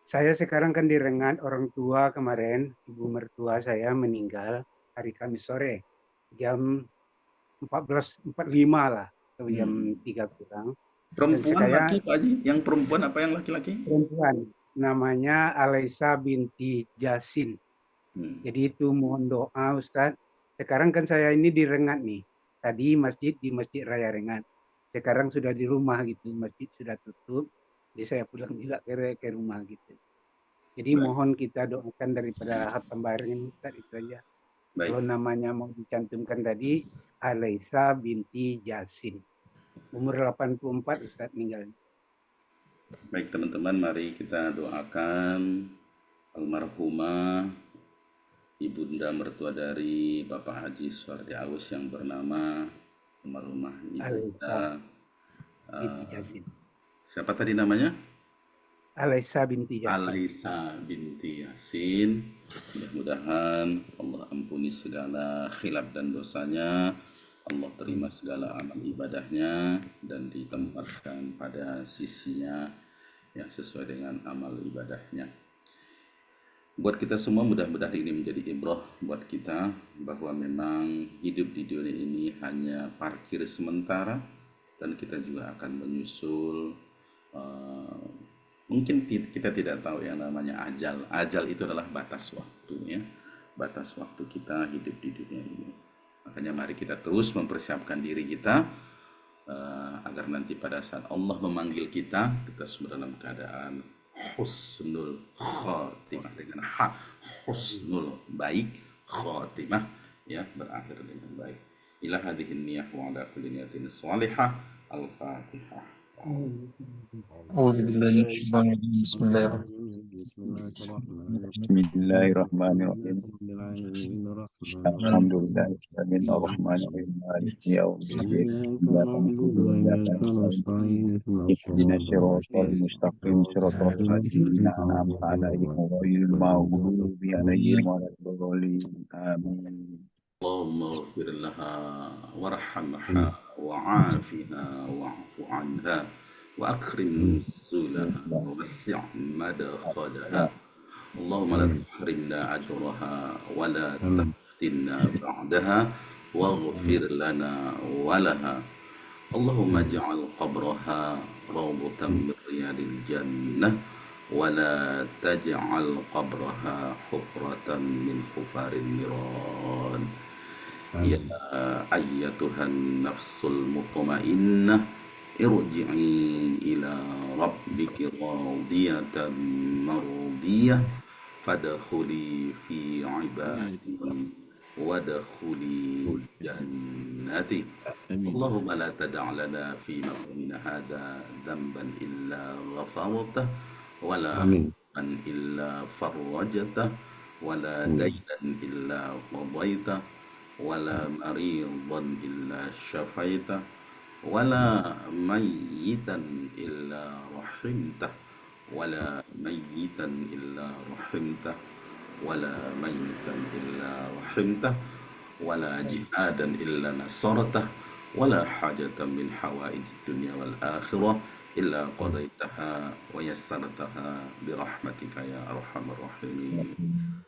saya sekarang kan di Rengat, orang tua kemarin, ibu mertua saya meninggal hari Kamis sore, jam 14.45 lah, atau jam 3 kurang. Perempuan saya- laki Pak Haji? Yang perempuan apa yang laki-laki? Perempuan, namanya Alaisa binti Jasin. Jadi itu mohon doa Ustadz. Sekarang kan saya ini di Rengat nih. Tadi di Masjid Raya Rengat. Sekarang sudah di rumah gitu, masjid sudah tutup. Jadi saya pulang juga ke rumah gitu. Jadi mohon kita doakan daripada hatam bareng Ustadz, itu aja. Baik. Kalau namanya mau dicantumkan tadi, Alaisa binti Jasin. Umur 84 Ustadz meninggal. Baik teman-teman, mari kita doakan almarhumah ibunda mertua dari Bapak Haji Suwardi Aus yang bernama almarhumah ibunda binti Jasin. siapa tadi namanya? Alaisa binti Yasin. Alaisa binti Yasin. Mudah-mudahan Allah ampuni segala khilaf dan dosanya, Allah terima segala amal ibadahnya dan ditempatkan pada sisinya yang sesuai dengan amal ibadahnya. Buat kita semua mudah-mudahan ini menjadi ibrah buat kita bahwa memang hidup di dunia ini hanya parkir sementara dan kita juga akan menyusul mungkin kita tidak tahu yang namanya ajal. Ajal itu adalah batas waktu ya. Batas waktu kita hidup di dunia ini. Makanya mari kita terus mempersiapkan diri kita agar nanti pada saat Allah memanggil kita semua dalam keadaan husnul khotimah, dengan husnul, baik, khotimah ya, berakhir dengan baik. Ila hadhihi niyyah wa ala kulli niyatin shalihah. Al-Fatihah. Bismillahirrahmanirrahim. Alhamdulillahirrahmanirrahim. Ar-Rahmanirrahim. Maliki yaumiddin. Ihdinas siratal mustaqim, siratal ladzina an'amta 'alaihim ghairil maghdubi 'alaihim waladdallin. Amin. Allahumma ighfir laha warhamha wa'afiha wa'fu anha wa akrim nuzulaha wa wasi' madkhalaha. Allahumma la tahrimna ajraha wa la taftinna ba'daha waghfir lana wa laha. Allahumma ij'al qabraha rawdatan min riyadil jannah wa la taj'al qabraha hufratan min hufarin niran. Ya ayyatuhan nafsul mutmainnah irji'i ila rabbiki radiyatan mardiyah fadkhuli fi ibadi wadkhuli jannati. Amin. Allahumma la tada' lana fi maqamina hadha dhanban illa ghafartah wala Amin. hamman illa farajtah wala Amin. daynan illa qadaitah wala maridan illa syafaitah wala mayyitan illa rahimtah wala mayyitan illa rahimtah wala mayyitan illa rahimtah wala jihadan illa nasartah wala hajatan min hawaij dunya wal akhirah illa qadaitaha wa yassartaha bi rahmatika ya arhamar rahimin.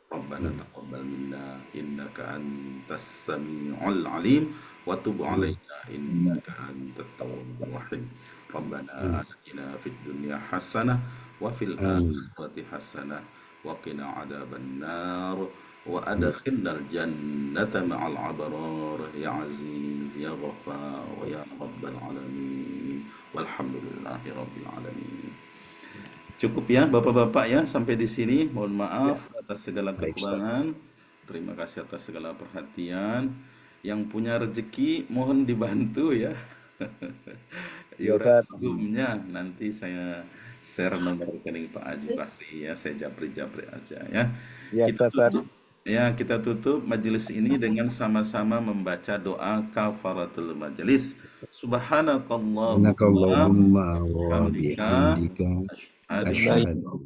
Rabbana taqabbal minna innaka antas samiul alim wa tub alaina innaka antat tawwabur rahim. Rabbana atina fid dunya hasanah wa fil akhirati hasanah wa qina adzaban nar wa adkhilnal jannata ma'al abrar ya aziz ya ghaffar ya rabbal alamin walhamdulillahi rabbil alamin. Cukup ya Bapak-bapak ya sampai di sini. Mohon maaf atas segala kekurangan. Terima kasih atas segala perhatian. Yang punya rezeki mohon dibantu ya. Iuran sebelumnya nanti saya share nomor rekening Pak Haji Bahri ya. Saya japri-japri aja ya. Kita tutup majelis ini dengan sama-sama membaca doa kafaratul majelis. Subhanakallahumma wa bihamdika asyhadu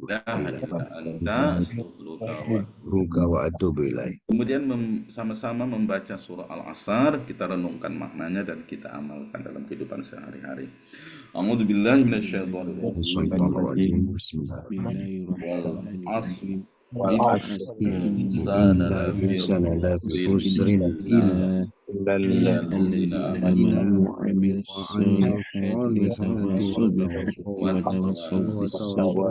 wa atubu ilaik. Kemudian sama-sama membaca surah Al-Asr, kita renungkan maknanya dan kita amalkan dalam kehidupan sehari-hari. A'udzubillahi minasyaitonirrajim. Bismillahirrahmanirrahim. Insana lafi khusrin illa الذين آمنوا وعملوا الصالحات وتواصوا بالصبر.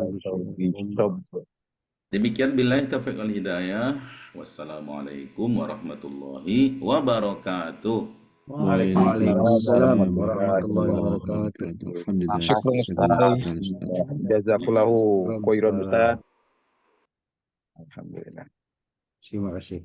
Demikian billahi taufiq wal hidayah. Wassalamualaikum warahmatullahi wabarakatuh. Waalaikumsalam warahmatullahi wabarakatuh. Alhamdulillah. Syukur Ustaz. Jazakallahu khairan Ustaz. Alhamdulillah. Terima kasih.